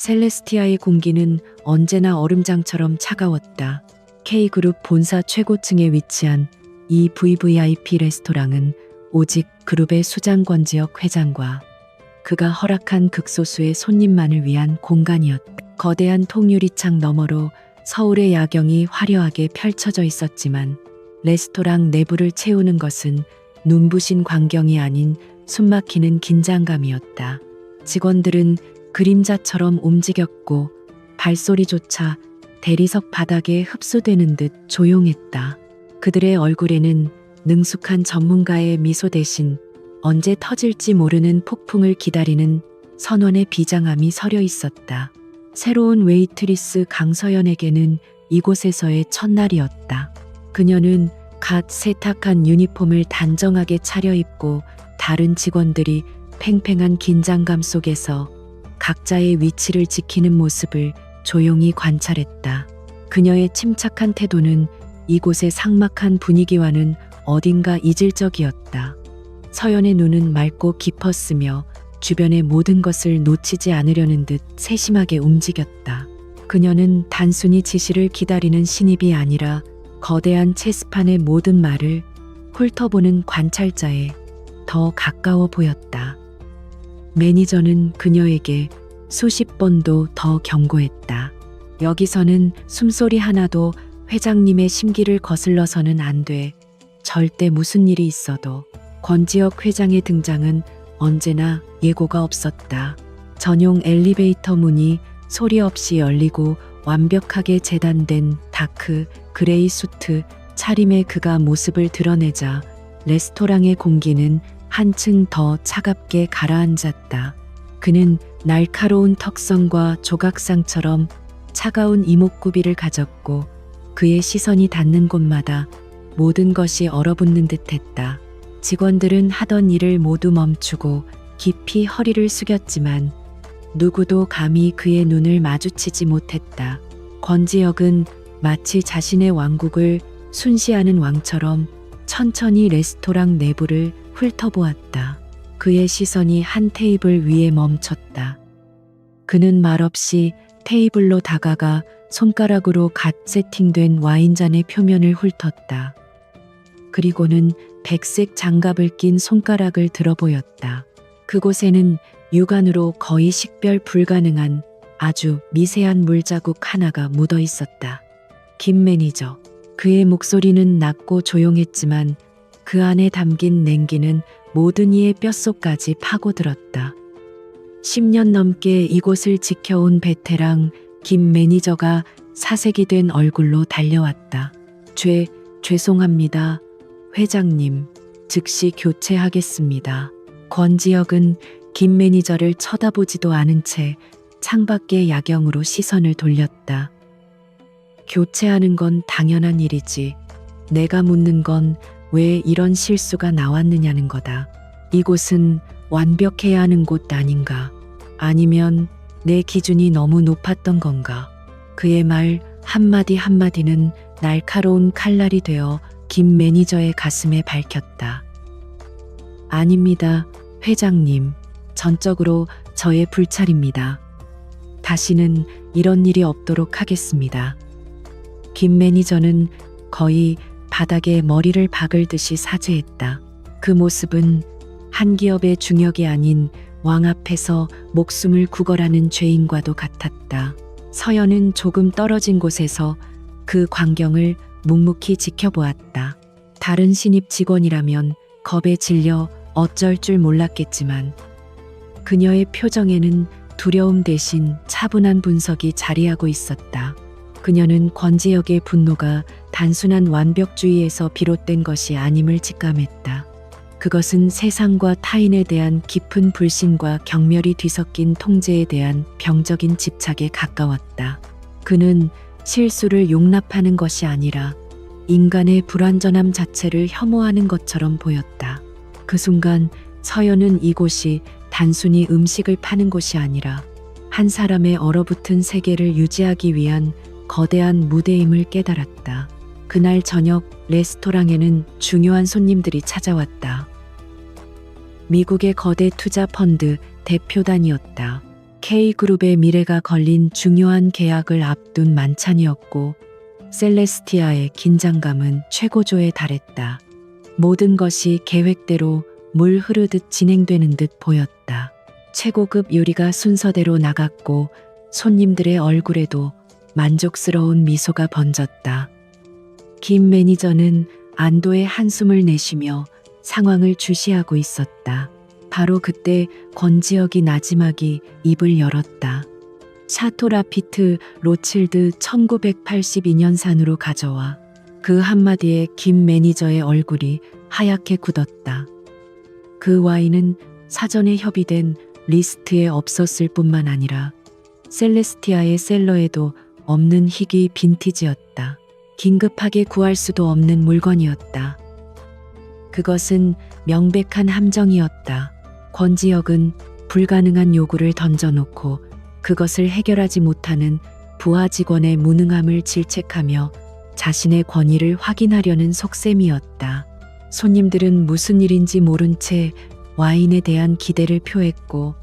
셀레스티아의 공기는 언제나 얼음장처럼 차가웠다. K그룹 본사 최고층에 위치한 이 VVIP 레스토랑은 오직 그룹의 수장 권지혁 회장과 그가 허락한 극소수의 손님만을 위한 공간이었다. 거대한 통유리창 너머로 서울의 야경이 화려하게 펼쳐져 있었지만 레스토랑 내부를 채우는 것은 눈부신 광경이 아닌 숨막히는 긴장감이었다. 직원들은 그림자처럼 움직였고 발소리조차 대리석 바닥에 흡수되는 듯 조용했다. 그들의 얼굴에는 능숙한 전문가의 미소 대신 언제 터질지 모르는 폭풍을 기다리는 선원의 비장함이 서려 있었다. 새로운 웨이트리스 강서연에게는 이곳에서의 첫날이었다. 그녀는 갓 세탁한 유니폼을 단정하게 차려입고 다른 직원들이 팽팽한 긴장감 속에서 각자의 위치를 지키는 모습을 조용히 관찰했다. 그녀의 침착한 태도는 이곳의 삭막한 분위기와는 어딘가 이질적이었다. 서연의 눈은 맑고 깊었으며 주변의 모든 것을 놓치지 않으려는 듯 세심하게 움직였다. 그녀는 단순히 지시를 기다리는 신입이 아니라 거대한 체스판의 모든 말을 훑어보는 관찰자에 더 가까워 보였다. 매니저는 그녀에게 수십 번도 더 경고했다. 여기서는 숨소리 하나도 회장님의 심기를 거슬러서는 안 돼. 절대 무슨 일이 있어도. 권지혁 회장의 등장은 언제나 예고가 없었다. 전용 엘리베이터 문이 소리 없이 열리고 완벽하게 재단된 다크 그레이 수트 차림의 그가 모습을 드러내자 레스토랑의 공기는 한층 더 차갑게 가라앉았다. 그는 날카로운 턱선과 조각상처럼 차가운 이목구비를 가졌고 그의 시선이 닿는 곳마다 모든 것이 얼어붙는 듯했다. 직원들은 하던 일을 모두 멈추고 깊이 허리를 숙였지만 누구도 감히 그의 눈을 마주치지 못했다. 권지혁은 마치 자신의 왕국을 순시하는 왕처럼 천천히 레스토랑 내부를 훑어보았다. 그의 시선이 한 테이블 위에 멈췄다. 그는 말없이 테이블로 다가가 손가락으로 갓 세팅된 와인잔의 표면을 훑었다. 그리고는 백색 장갑을 낀 손가락을 들어 보였다. 그곳에는 육안으로 거의 식별 불가능한 아주 미세한 물자국 하나가 묻어 있었다. 김 매니저. 그의 목소리는 낮고 조용했지만 그 안에 담긴 냉기는 모든 이의 뼛속까지 파고들었다. 10년 넘게 이곳을 지켜온 베테랑 김 매니저가 사색이 된 얼굴로 달려왔다. 죄송합니다. 회장님, 즉시 교체하겠습니다. 권지혁은 김 매니저를 쳐다보지도 않은 채 창밖의 야경으로 시선을 돌렸다. 교체하는 건 당연한 일이지. 내가 묻는 건 왜 이런 실수가 나왔느냐는 거다. 이곳은 완벽해야 하는 곳 아닌가? 아니면 내 기준이 너무 높았던 건가? 그의 말 한마디 한마디는 날카로운 칼날이 되어 김 매니저의 가슴에 밝혔다. 아닙니다, 회장님. 전적으로 저의 불찰입니다. 다시는 이런 일이 없도록 하겠습니다. 김 매니저는 거의 바닥에 머리를 박을 듯이 사죄했다. 그 모습은 한 기업의 중역이 아닌 왕 앞에서 목숨을 구걸하는 죄인과도 같았다. 서연은 조금 떨어진 곳에서 그 광경을 묵묵히 지켜보았다. 다른 신입 직원이라면 겁에 질려 어쩔 줄 몰랐겠지만 그녀의 표정에는 두려움 대신 차분한 분석이 자리하고 있었다. 그녀는 권지혁의 분노가 단순한 완벽주의에서 비롯된 것이 아님을 직감했다. 그것은 세상과 타인에 대한 깊은 불신과 경멸이 뒤섞인 통제에 대한 병적인 집착에 가까웠다. 그는 실수를 용납하는 것이 아니라 인간의 불완전함 자체를 혐오하는 것처럼 보였다. 그 순간 서연은 이곳이 단순히 음식을 파는 곳이 아니라 한 사람의 얼어붙은 세계를 유지하기 위한 거대한 무대임을 깨달았다. 그날 저녁 레스토랑에는 중요한 손님들이 찾아왔다. 미국의 거대 투자 펀드 대표단이었다. K그룹의 미래가 걸린 중요한 계약을 앞둔 만찬이었고 셀레스티아의 긴장감은 최고조에 달했다. 모든 것이 계획대로 물 흐르듯 진행되는 듯 보였다. 최고급 요리가 순서대로 나갔고 손님들의 얼굴에도 만족스러운 미소가 번졌다. 김 매니저는 안도의 한숨을 내쉬며 상황을 주시하고 있었다. 바로 그때 권지혁이 나지막이 입을 열었다. 샤토 라피트 로칠드 1982년산으로 가져와. 그 한마디에 김 매니저의 얼굴이 하얗게 굳었다. 그 와인은 사전에 협의된 리스트에 없었을 뿐만 아니라 셀레스티아의 셀러에도 없는 희귀 빈티지였다. 긴급하게 구할 수도 없는 물건이었다. 그것은 명백한 함정이었다. 권지혁은 불가능한 요구를 던져놓고 그것을 해결하지 못하는 부하 직원의 무능함을 질책하며 자신의 권위를 확인하려는 속셈이었다. 손님들은 무슨 일인지 모른 채 와인에 대한 기대를 표했고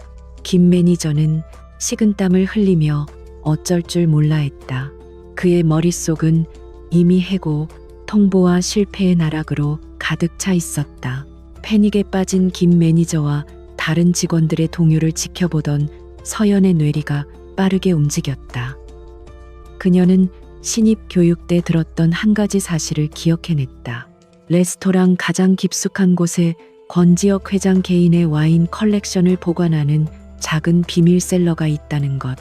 김 매니저는 식은땀을 흘리며 어쩔 줄 몰라 했다. 그의 머릿속은 이미 해고, 통보와 실패의 나락으로 가득 차 있었다. 패닉에 빠진 김 매니저와 다른 직원들의 동요를 지켜보던 서연의 뇌리가 빠르게 움직였다. 그녀는 신입 교육때 들었던 한 가지 사실을 기억해냈다. 레스토랑 가장 깊숙한 곳에 권지혁 회장 개인의 와인 컬렉션을 보관하는 작은 비밀 셀러가 있다는 것.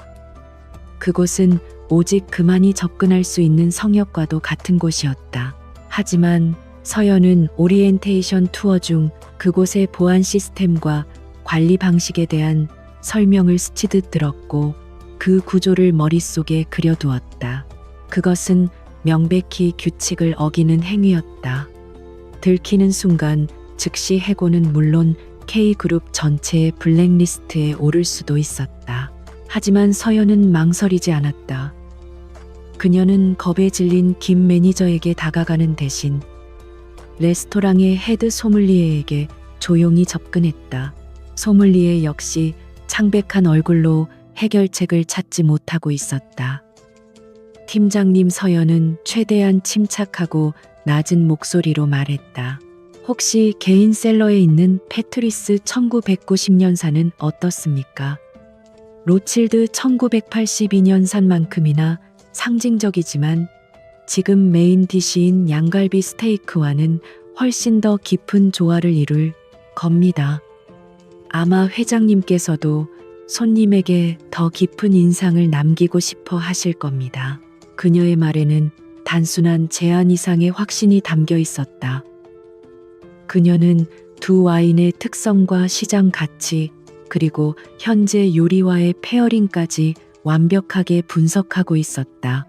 그곳은 오직 그만이 접근할 수 있는 성역과도 같은 곳이었다. 하지만 서연은 오리엔테이션 투어 중 그곳의 보안 시스템과 관리 방식에 대한 설명을 스치듯 들었고 그 구조를 머릿속에 그려두었다. 그것은 명백히 규칙을 어기는 행위였다. 들키는 순간 즉시 해고는 물론 K그룹 전체의 블랙리스트에 오를 수도 있었다. 하지만 서연은 망설이지 않았다. 그녀는 겁에 질린 김 매니저에게 다가가는 대신 레스토랑의 헤드 소믈리에에게 조용히 접근했다. 소믈리에 역시 창백한 얼굴로 해결책을 찾지 못하고 있었다. 팀장님, 서연은 최대한 침착하고 낮은 목소리로 말했다. 혹시 개인 셀러에 있는 패트리스 1990년산은 어떻습니까? 로칠드 1982년산만큼이나 상징적이지만 지금 메인 디시인 양갈비 스테이크와는 훨씬 더 깊은 조화를 이룰 겁니다. 아마 회장님께서도 손님에게 더 깊은 인상을 남기고 싶어 하실 겁니다. 그녀의 말에는 단순한 제안 이상의 확신이 담겨 있었다. 그녀는 두 와인의 특성과 시장 가치, 그리고 현재 요리와의 페어링까지 완벽하게 분석하고 있었다.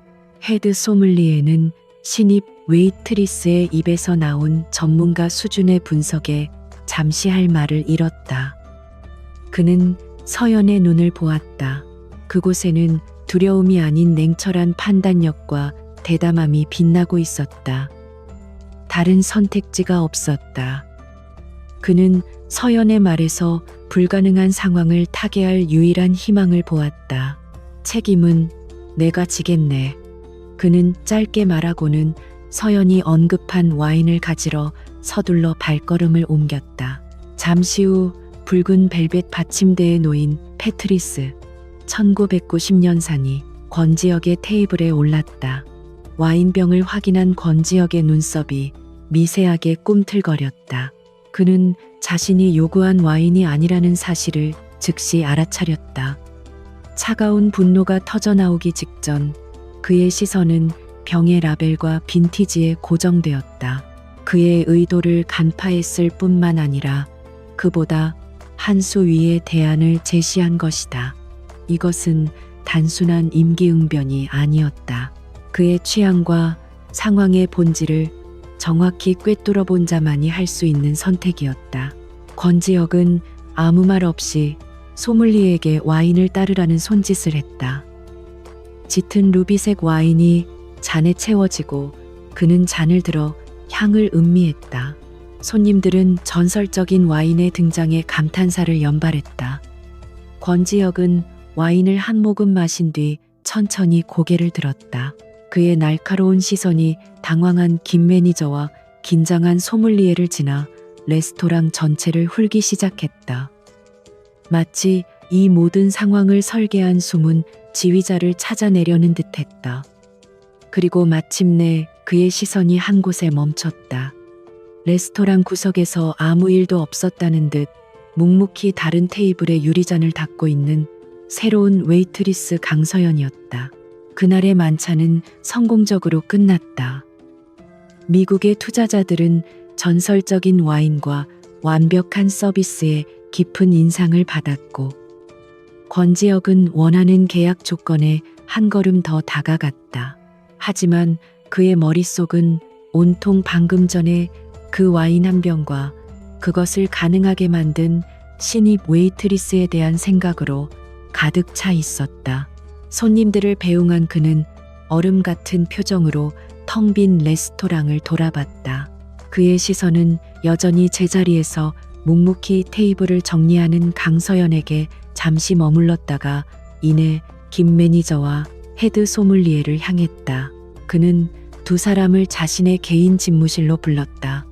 헤드 소믈리에는 신입 웨이트리스의 입에서 나온 전문가 수준의 분석에 잠시 할 말을 잃었다. 그는 서연의 눈을 보았다. 그곳에는 두려움이 아닌 냉철한 판단력과 대담함이 빛나고 있었다. 다른 선택지가 없었다. 그는 서연의 말에서 불가능한 상황을 타개할 유일한 희망을 보았다. 책임은 내가 지겠네. 그는 짧게 말하고는 서연이 언급한 와인을 가지러 서둘러 발걸음을 옮겼다. 잠시 후 붉은 벨벳 받침대에 놓인 패트리스 1990년산이 권지혁의 테이블에 올랐다. 와인병을 확인한 권지혁의 눈썹이 미세하게 꿈틀거렸다. 그는 자신이 요구한 와인이 아니라는 사실을 즉시 알아차렸다. 차가운 분노가 터져나오기 직전 그의 시선은 병의 라벨과 빈티지에 고정되었다. 그의 의도를 간파했을 뿐만 아니라 그보다 한 수 위의 대안을 제시한 것이다. 이것은 단순한 임기응변이 아니었다. 그의 취향과 상황의 본질을 정확히 꿰뚫어 본 자만이 할 수 있는 선택이었다. 권지혁은 아무 말 없이 소믈리에게 와인을 따르라는 손짓을 했다. 짙은 루비색 와인이 잔에 채워지고 그는 잔을 들어 향을 음미했다. 손님들은 전설적인 와인의 등장에 감탄사를 연발했다. 권지혁은 와인을 한 모금 마신 뒤 천천히 고개를 들었다. 그의 날카로운 시선이 당황한 김 매니저와 긴장한 소믈리에를 지나 레스토랑 전체를 훑기 시작했다. 마치 이 모든 상황을 설계한 숨은 지휘자를 찾아내려는 듯했다. 그리고 마침내 그의 시선이 한 곳에 멈췄다. 레스토랑 구석에서 아무 일도 없었다는 듯 묵묵히 다른 테이블에 유리잔을 닦고 있는 새로운 웨이트리스 강서연이었다. 그날의 만찬은 성공적으로 끝났다. 미국의 투자자들은 전설적인 와인과 완벽한 서비스에 깊은 인상을 받았고, 권지혁은 원하는 계약 조건에 한 걸음 더 다가갔다. 하지만 그의 머릿속은 온통 방금 전에 그 와인 한 병과 그것을 가능하게 만든 신입 웨이트리스에 대한 생각으로 가득 차 있었다. 손님들을 배웅한 그는 얼음 같은 표정으로 텅 빈 레스토랑을 돌아봤다. 그의 시선은 여전히 제자리에서 묵묵히 테이블을 정리하는 강서연에게 잠시 머물렀다가 이내 김 매니저와 헤드 소믈리에를 향했다. 그는 두 사람을 자신의 개인 집무실로 불렀다.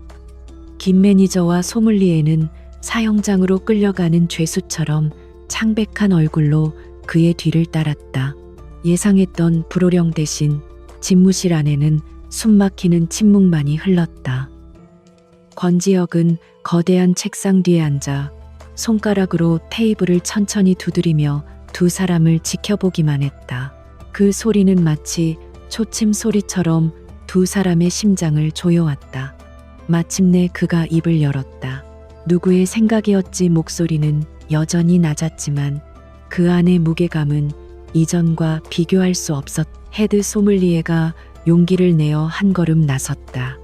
김 매니저와 소믈리에는 사형장으로 끌려가는 죄수처럼 창백한 얼굴로 그의 뒤를 따랐다. 예상했던 불호령 대신 집무실 안에는 숨막히는 침묵만이 흘렀다. 권지혁은 거대한 책상 뒤에 앉아 손가락으로 테이블을 천천히 두드리며 두 사람을 지켜보기만 했다. 그 소리는 마치 초침 소리처럼 두 사람의 심장을 조여왔다. 마침내 그가 입을 열었다. 누구의 생각이었지. 목소리는 여전히 낮았지만 그 안의 무게감은 이전과 비교할 수 없었다. 헤드 소믈리에가 용기를 내어 한 걸음 나섰다.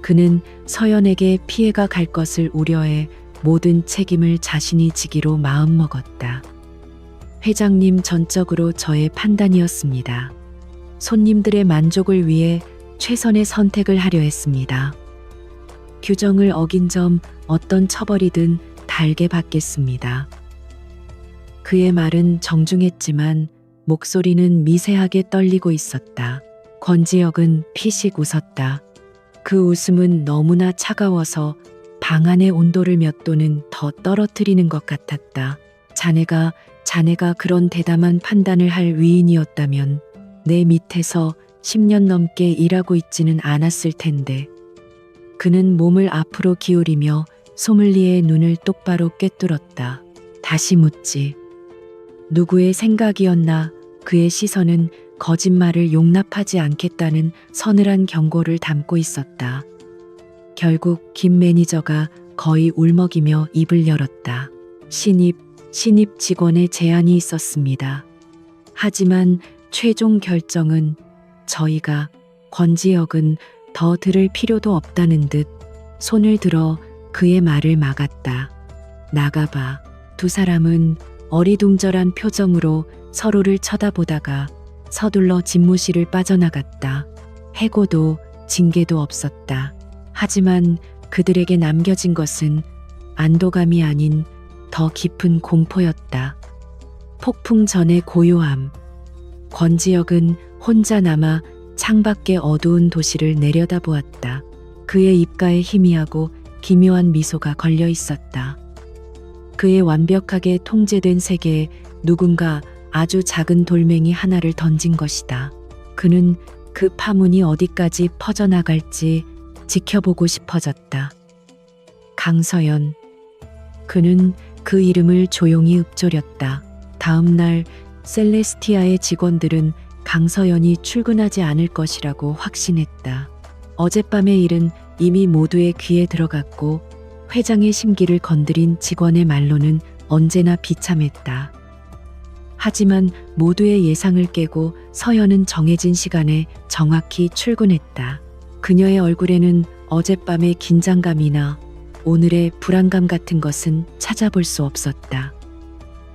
그는 서연에게 피해가 갈 것을 우려해 모든 책임을 자신이 지기로 마음먹었다. 회장님, 전적으로 저의 판단이었습니다. 손님들의 만족을 위해 최선의 선택을 하려 했습니다. 규정을 어긴 점 어떤 처벌이든 달게 받겠습니다. 그의 말은 정중했지만 목소리는 미세하게 떨리고 있었다. 권지혁은 피식 웃었다. 그 웃음은 너무나 차가워서 방 안의 온도를 몇 도는 더 떨어뜨리는 것 같았다. 자네가 그런 대담한 판단을 할 위인이었다면 내 밑에서 10년 넘게 일하고 있지는 않았을 텐데. 그는 몸을 앞으로 기울이며 소믈리에의 눈을 똑바로 꿰뚫었다. 다시 묻지. 누구의 생각이었나? 그의 시선은 거짓말을 용납하지 않겠다는 서늘한 경고를 담고 있었다. 결국 김 매니저가 거의 울먹이며 입을 열었다. 신입 직원의 제안이 있었습니다. 하지만 최종 결정은 저희가. 권지혁은 더 들을 필요도 없다는 듯 손을 들어 그의 말을 막았다. 나가봐. 두 사람은 어리둥절한 표정으로 서로를 쳐다보다가 서둘러 집무실을 빠져나갔다. 해고도 징계도 없었다. 하지만 그들에게 남겨진 것은 안도감이 아닌 더 깊은 공포였다. 폭풍 전의 고요함. 권지혁은 혼자 남아 창밖의 어두운 도시를 내려다보았다. 그의 입가에 희미하고 기묘한 미소가 걸려 있었다. 그의 완벽하게 통제된 세계에 누군가 아주 작은 돌멩이 하나를 던진 것이다. 그는 그 파문이 어디까지 퍼져나갈지 지켜보고 싶어졌다. 강서연. 그는 그 이름을 조용히 읊조렸다. 다음 날 셀레스티아의 직원들은 강서연이 출근하지 않을 것이라고 확신했다. 어젯밤의 일은 이미 모두의 귀에 들어갔고 회장의 심기를 건드린 직원의 말로는 언제나 비참했다. 하지만 모두의 예상을 깨고 서연은 정해진 시간에 정확히 출근했다. 그녀의 얼굴에는 어젯밤의 긴장감이나 오늘의 불안감 같은 것은 찾아볼 수 없었다.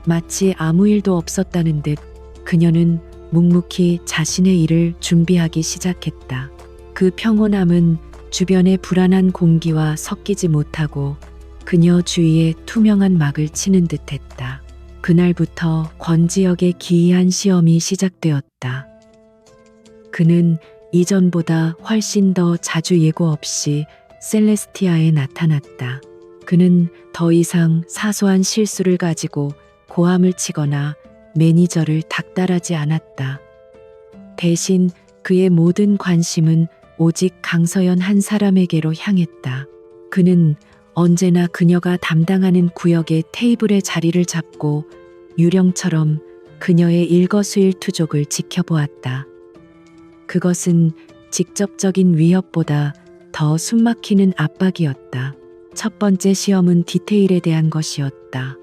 마치 아무 일도 없었다는 듯 그녀는 묵묵히 자신의 일을 준비하기 시작했다. 그 평온함은 주변의 불안한 공기와 섞이지 못하고 그녀 주위에 투명한 막을 치는 듯했다. 그날부터 권지혁의 기이한 시험이 시작되었다. 그는 이전보다 훨씬 더 자주 예고 없이 셀레스티아에 나타났다. 그는 더 이상 사소한 실수를 가지고 고함을 치거나 매니저를 닥달하지 않았다. 대신 그의 모든 관심은 오직 강서연 한 사람에게로 향했다. 그는 언제나 그녀가 담당하는 구역의 테이블에 자리를 잡고 유령처럼 그녀의 일거수일투족을 지켜보았다. 그것은 직접적인 위협보다 더 숨막히는 압박이었다. 첫 번째 시험은 디테일에 대한 것이었다.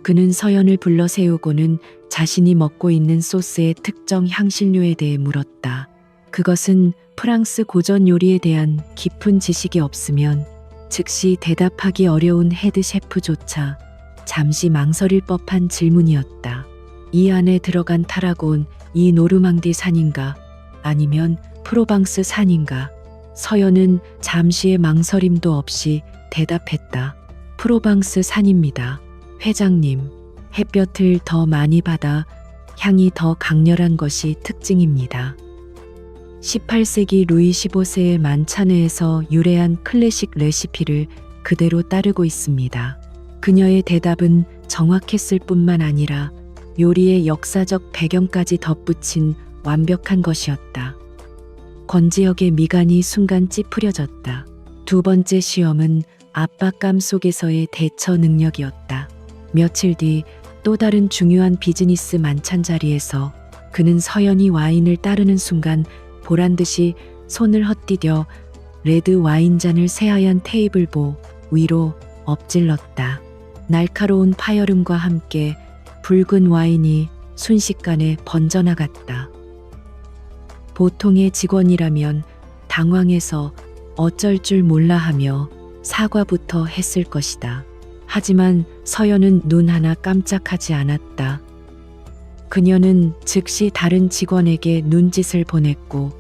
그는 서연을 불러 세우고는 자신이 먹고 있는 소스의 특정 향신료에 대해 물었다. 그것은 프랑스 고전 요리에 대한 깊은 지식이 없으면 즉시 대답하기 어려운 헤드 셰프조차 잠시 망설일 법한 질문이었다. 이 안에 들어간 타라곤, 이 노르망디 산인가? 아니면 프로방스 산인가? 서연은 잠시의 망설임도 없이 대답했다. 프로방스 산입니다. 회장님, 햇볕을 더 많이 받아 향이 더 강렬한 것이 특징입니다. 18세기 루이 15세의 만차네에서 유래한 클래식 레시피를 그대로 따르고 있습니다. 그녀의 대답은 정확했을 뿐만 아니라 요리의 역사적 배경까지 덧붙인 완벽한 것이었다. 권지혁의 미간이 순간 찌푸려졌다. 두 번째 시험은 압박감 속에서의 대처 능력이었다. 며칠 뒤 또 다른 중요한 비즈니스 만찬 자리에서 그는 서연이 와인을 따르는 순간 보란듯이 손을 헛디뎌 레드 와인잔을 새하얀 테이블보 위로 엎질렀다. 날카로운 파열음과 함께 붉은 와인이 순식간에 번져나갔다. 보통의 직원이라면 당황해서 어쩔 줄 몰라 하며 사과부터 했을 것이다. 하지만 서연은 눈 하나 깜짝하지 않았다. 그녀는 즉시 다른 직원에게 눈짓을 보냈고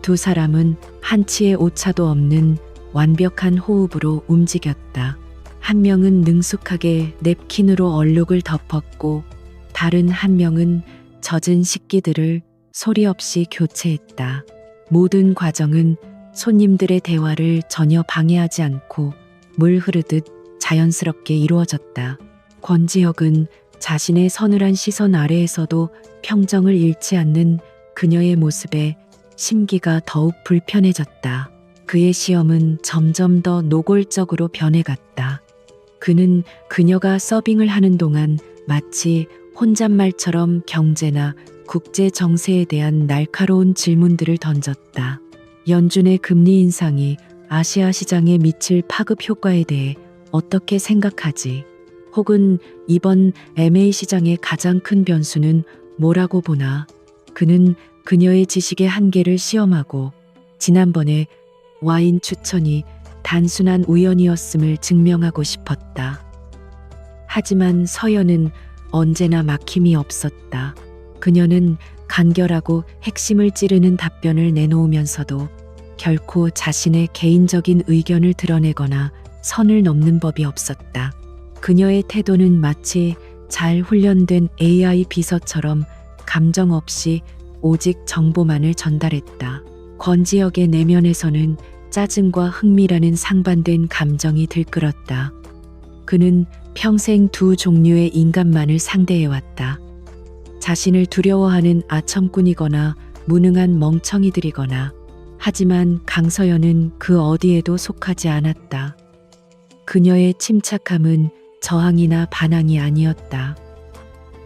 두 사람은 한치의 오차도 없는 완벽한 호흡으로 움직였다. 한 명은 능숙하게 냅킨으로 얼룩을 덮었고 다른 한 명은 젖은 식기들을 소리 없이 교체했다. 모든 과정은 손님들의 대화를 전혀 방해하지 않고 물 흐르듯 자연스럽게 이루어졌다. 권지혁은 자신의 서늘한 시선 아래에서도 평정을 잃지 않는 그녀의 모습에 심기가 더욱 불편해졌다. 그의 시험은 점점 더 노골적으로 변해갔다. 그는 그녀가 서빙을 하는 동안 마치 혼잣말처럼 경제나 국제 정세에 대한 날카로운 질문들을 던졌다. 연준의 금리 인상이 아시아 시장에 미칠 파급 효과에 대해 어떻게 생각하지? 혹은 이번 MA 시장의 가장 큰 변수는 뭐라고 보나? 그는 그녀의 지식의 한계를 시험하고 지난번에 와인 추천이 단순한 우연이었음을 증명하고 싶었다. 하지만 서연은 언제나 막힘이 없었다. 그녀는 간결하고 핵심을 찌르는 답변을 내놓으면서도 결코 자신의 개인적인 의견을 드러내거나 선을 넘는 법이 없었다. 그녀의 태도는 마치 잘 훈련된 AI 비서처럼 감정 없이 오직 정보만을 전달했다. 권지혁의 내면에서는 짜증과 흥미라는 상반된 감정이 들끓었다. 그는 평생 두 종류의 인간만을 상대해왔다. 자신을 두려워하는 아첨꾼이거나 무능한 멍청이들이거나. 하지만 강서연은 그 어디에도 속하지 않았다. 그녀의 침착함은 저항이나 반항이 아니었다.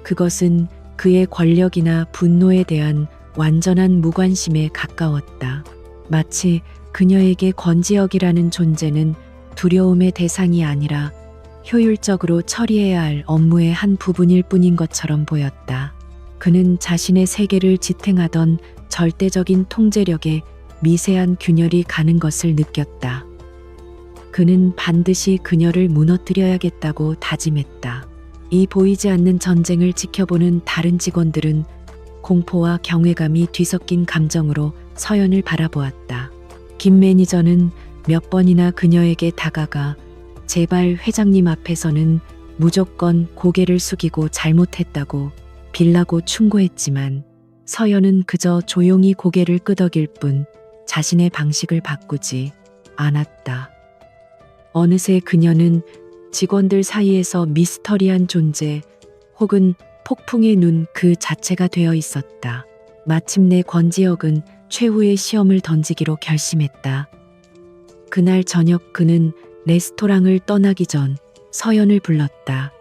그것은 그의 권력이나 분노에 대한 완전한 무관심에 가까웠다. 마치 그녀에게 권지혁이라는 존재는 두려움의 대상이 아니라 효율적으로 처리해야 할 업무의 한 부분일 뿐인 것처럼 보였다. 그는 자신의 세계를 지탱하던 절대적인 통제력에 미세한 균열이 가는 것을 느꼈다. 그는 반드시 그녀를 무너뜨려야겠다고 다짐했다. 이 보이지 않는 전쟁을 지켜보는 다른 직원들은 공포와 경외감이 뒤섞인 감정으로 서연을 바라보았다. 김 매니저는 몇 번이나 그녀에게 다가가 제발 회장님 앞에서는 무조건 고개를 숙이고 잘못했다고 빌라고 충고했지만 서연은 그저 조용히 고개를 끄덕일 뿐 자신의 방식을 바꾸지 않았다. 어느새 그녀는 직원들 사이에서 미스터리한 존재 혹은 폭풍의 눈 그 자체가 되어 있었다. 마침내 권지혁은 최후의 시험을 던지기로 결심했다. 그날 저녁 그는 레스토랑을 떠나기 전 서연을 불렀다.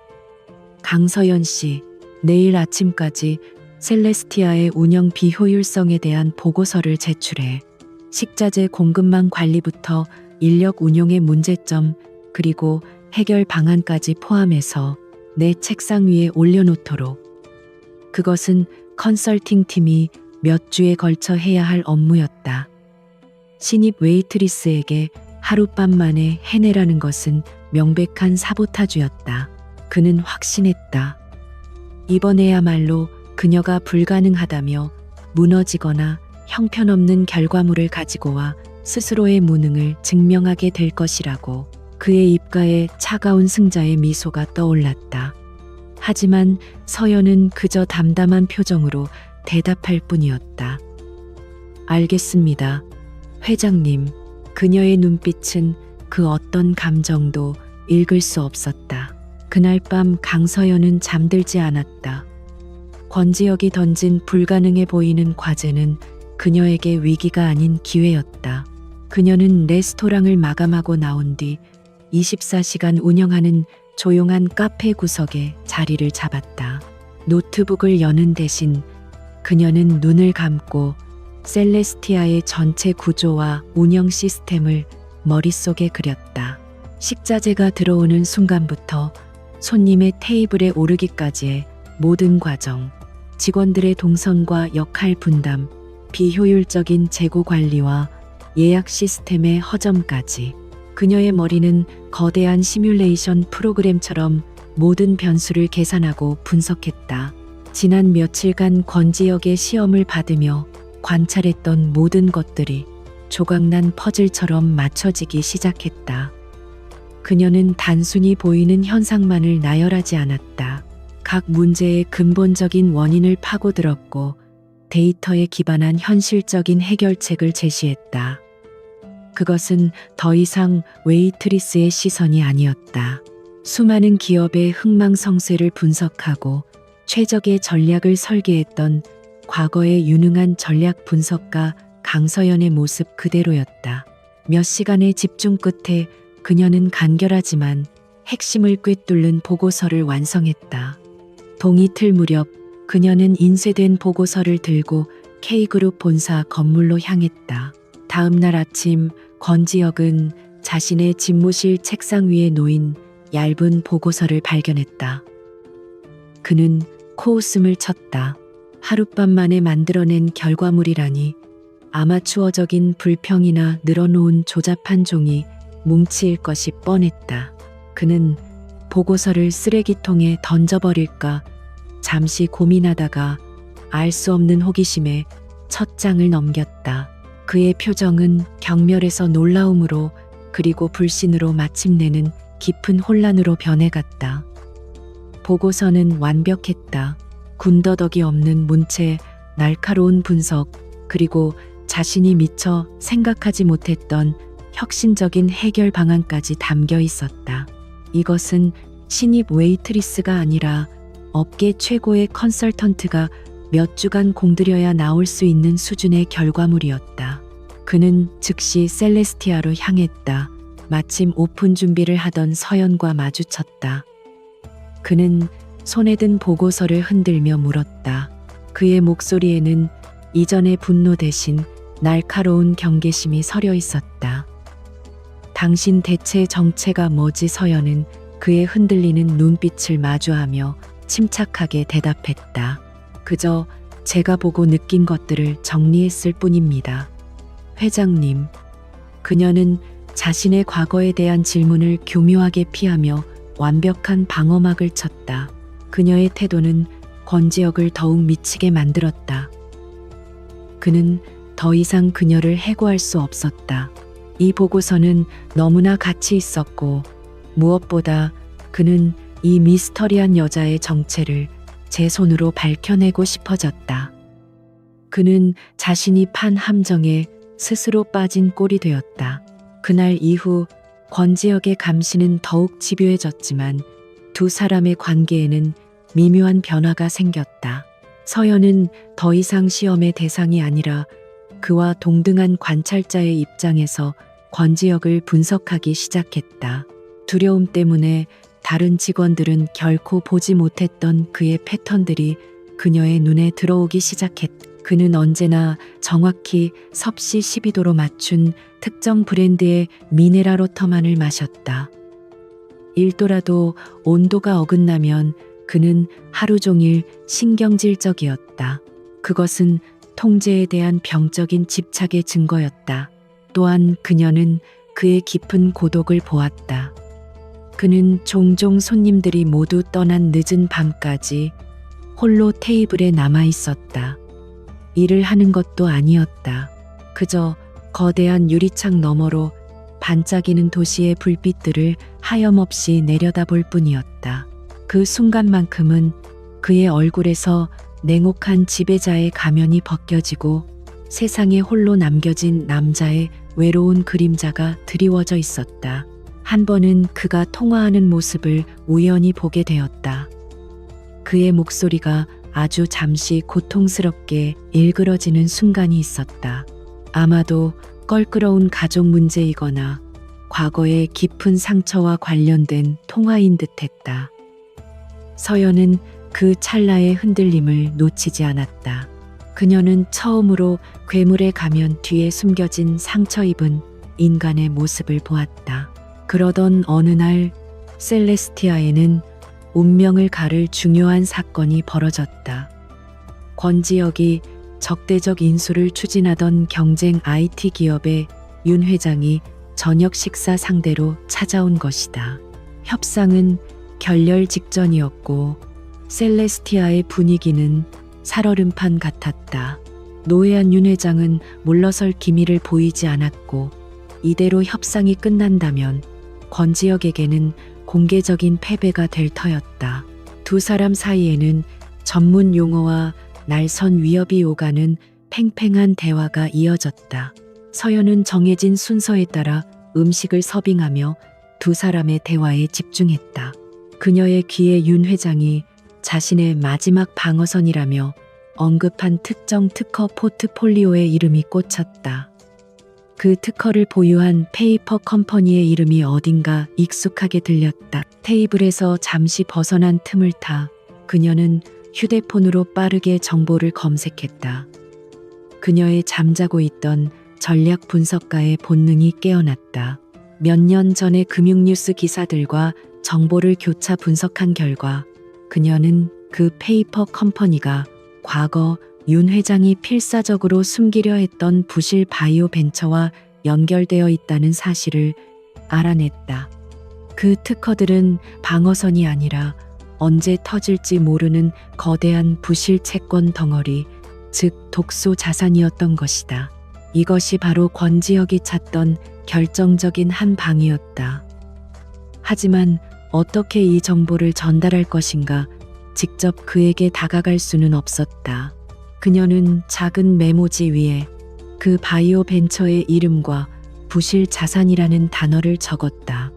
강서연 씨, 내일 아침까지 셀레스티아의 운영 비효율성에 대한 보고서를 제출해. 식자재 공급망 관리부터 인력 운용의 문제점 그리고 해결 방안까지 포함해서 내 책상 위에 올려놓도록. 그것은 컨설팅 팀이 몇 주에 걸쳐 해야 할 업무였다. 신입 웨이트리스에게 하룻밤 만에 해내라는 것은 명백한 사보타주였다. 그는 확신했다. 이번에야말로 그녀가 불가능하다며 무너지거나 형편없는 결과물을 가지고 와 스스로의 무능을 증명하게 될 것이라고. 그의 입가에 차가운 승자의 미소가 떠올랐다. 하지만 서연은 그저 담담한 표정으로 대답할 뿐이었다. 알겠습니다. 회장님. 그녀의 눈빛은 그 어떤 감정도 읽을 수 없었다. 그날 밤 강서연은 잠들지 않았다. 권지혁이 던진 불가능해 보이는 과제는 그녀에게 위기가 아닌 기회였다. 그녀는 레스토랑을 마감하고 나온 뒤 24시간 운영하는 조용한 카페 구석에 자리를 잡았다. 노트북을 여는 대신 그녀는 눈을 감고 셀레스티아의 전체 구조와 운영 시스템을 머릿속에 그렸다. 식자재가 들어오는 순간부터 손님의 테이블에 오르기까지의 모든 과정, 직원들의 동선과 역할 분담, 비효율적인 재고 관리와 예약 시스템의 허점까지. 그녀의 머리는 거대한 시뮬레이션 프로그램처럼 모든 변수를 계산하고 분석했다. 지난 며칠간 권지혁의 시험을 받으며 관찰했던 모든 것들이 조각난 퍼즐처럼 맞춰지기 시작했다. 그녀는 단순히 보이는 현상만을 나열하지 않았다. 각 문제의 근본적인 원인을 파고들었고 데이터에 기반한 현실적인 해결책을 제시했다. 그것은 더 이상 웨이트리스의 시선이 아니었다. 수많은 기업의 흥망성쇠를 분석하고 최적의 전략을 설계했던 과거의 유능한 전략 분석가 강서연의 모습 그대로였다. 몇 시간의 집중 끝에 그녀는 간결하지만 핵심을 꿰뚫는 보고서를 완성했다. 동이 틀 무렵 그녀는 인쇄된 보고서를 들고 K그룹 본사 건물로 향했다. 다음 날 아침 권지혁은 자신의 집무실 책상 위에 놓인 얇은 보고서를 발견했다. 그는 코웃음을 쳤다. 하룻밤 만에 만들어낸 결과물이라니. 아마추어적인 불평이나 늘어놓은 조잡한 종이 뭉치일 것이 뻔했다. 그는 보고서를 쓰레기통에 던져버릴까 잠시 고민하다가 알 수 없는 호기심에 첫 장을 넘겼다. 그의 표정은 경멸에서 놀라움으로 그리고 불신으로 마침내는 깊은 혼란으로 변해갔다. 보고서는 완벽했다. 군더더기 없는 문체, 날카로운 분석, 그리고 자신이 미처 생각하지 못했던 혁신적인 해결 방안까지 담겨 있었다. 이것은 신입 웨이트리스가 아니라 업계 최고의 컨설턴트가 몇 주간 공들여야 나올 수 있는 수준의 결과물이었다. 그는 즉시 셀레스티아로 향했다. 마침 오픈 준비를 하던 서연과 마주쳤다. 그는 손에 든 보고서를 흔들며 물었다. 그의 목소리에는 이전의 분노 대신 날카로운 경계심이 서려 있었다. 당신 대체 정체가 뭐지? 서연은 그의 흔들리는 눈빛을 마주하며 침착하게 대답했다. 그저 제가 보고 느낀 것들을 정리했을 뿐입니다. 회장님. 그녀는 자신의 과거에 대한 질문을 교묘하게 피하며 완벽한 방어막을 쳤다. 그녀의 태도는 권지혁을 더욱 미치게 만들었다. 그는 더 이상 그녀를 해고할 수 없었다. 이 보고서는 너무나 가치 있었고 무엇보다 그는 이 미스터리한 여자의 정체를 제 손으로 밝혀내고 싶어졌다. 그는 자신이 판 함정에 스스로 빠진 꼴이 되었다. 그날 이후 권지혁의 감시는 더욱 집요해졌지만 두 사람의 관계에는 미묘한 변화가 생겼다. 서연은 더 이상 시험의 대상이 아니라 그와 동등한 관찰자의 입장에서 권지혁을 분석하기 시작했다. 두려움 때문에 다른 직원들은 결코 보지 못했던 그의 패턴들이 그녀의 눈에 들어오기 시작했다. 그는 언제나 정확히 섭씨 12도로 맞춘 특정 브랜드의 미네랄 워터만을 마셨다. 1도라도 온도가 어긋나면 그는 하루 종일 신경질적이었다. 그것은 통제에 대한 병적인 집착의 증거였다. 또한 그녀는 그의 깊은 고독을 보았다. 그는 종종 손님들이 모두 떠난 늦은 밤까지 홀로 테이블에 남아 있었다. 일을 하는 것도 아니었다. 그저 거대한 유리창 너머로 반짝이는 도시의 불빛들을 하염없이 내려다볼 뿐이었다. 그 순간만큼은 그의 얼굴에서 냉혹한 지배자의 가면이 벗겨지고 세상에 홀로 남겨진 남자의 외로운 그림자가 드리워져 있었다. 한 번은 그가 통화하는 모습을 우연히 보게 되었다. 그의 목소리가 아주 잠시 고통스럽게 일그러지는 순간이 있었다. 아마도 껄끄러운 가족 문제이거나 과거의 깊은 상처와 관련된 통화인 듯했다. 서연은 그 찰나의 흔들림을 놓치지 않았다. 그녀는 처음으로 괴물의 가면 뒤에 숨겨진 상처 입은 인간의 모습을 보았다. 그러던 어느 날 셀레스티아에는 운명을 가를 중요한 사건이 벌어졌다. 권지혁이 적대적 인수를 추진하던 경쟁 IT 기업의 윤 회장이 저녁 식사 상대로 찾아온 것이다. 협상은 결렬 직전이었고 셀레스티아의 분위기는 살얼음판 같았다. 노회한 윤 회장은 물러설 기미를 보이지 않았고 이대로 협상이 끝난다면 권지혁에게는 공개적인 패배가 될 터였다. 두 사람 사이에는 전문 용어와 날선 위협이 오가는 팽팽한 대화가 이어졌다. 서연은 정해진 순서에 따라 음식을 서빙하며 두 사람의 대화에 집중했다. 그녀의 귀에 윤 회장이 자신의 마지막 방어선이라며 언급한 특정 특허 포트폴리오의 이름이 꽂혔다. 그 특허를 보유한 페이퍼 컴퍼니의 이름이 어딘가 익숙하게 들렸다. 테이블에서 잠시 벗어난 틈을 타 그녀는 휴대폰으로 빠르게 정보를 검색했다. 그녀의 잠자고 있던 전략 분석가의 본능이 깨어났다. 몇 년 전의 금융뉴스 기사들과 정보를 교차 분석한 결과 그녀는 그 페이퍼 컴퍼니가 과거 윤 회장이 필사적으로 숨기려 했던 부실 바이오 벤처와 연결되어 있다는 사실을 알아냈다. 그 특허들은 방어선이 아니라 언제 터질지 모르는 거대한 부실 채권 덩어리, 즉 독소 자산이었던 것이다. 이것이 바로 권지혁이 찾던 결정적인 한 방이었다. 하지만 어떻게 이 정보를 전달할 것인가 직접 그에게 다가갈 수는 없었다. 그녀는 작은 메모지 위에 그 바이오 벤처의 이름과 부실 자산이라는 단어를 적었다.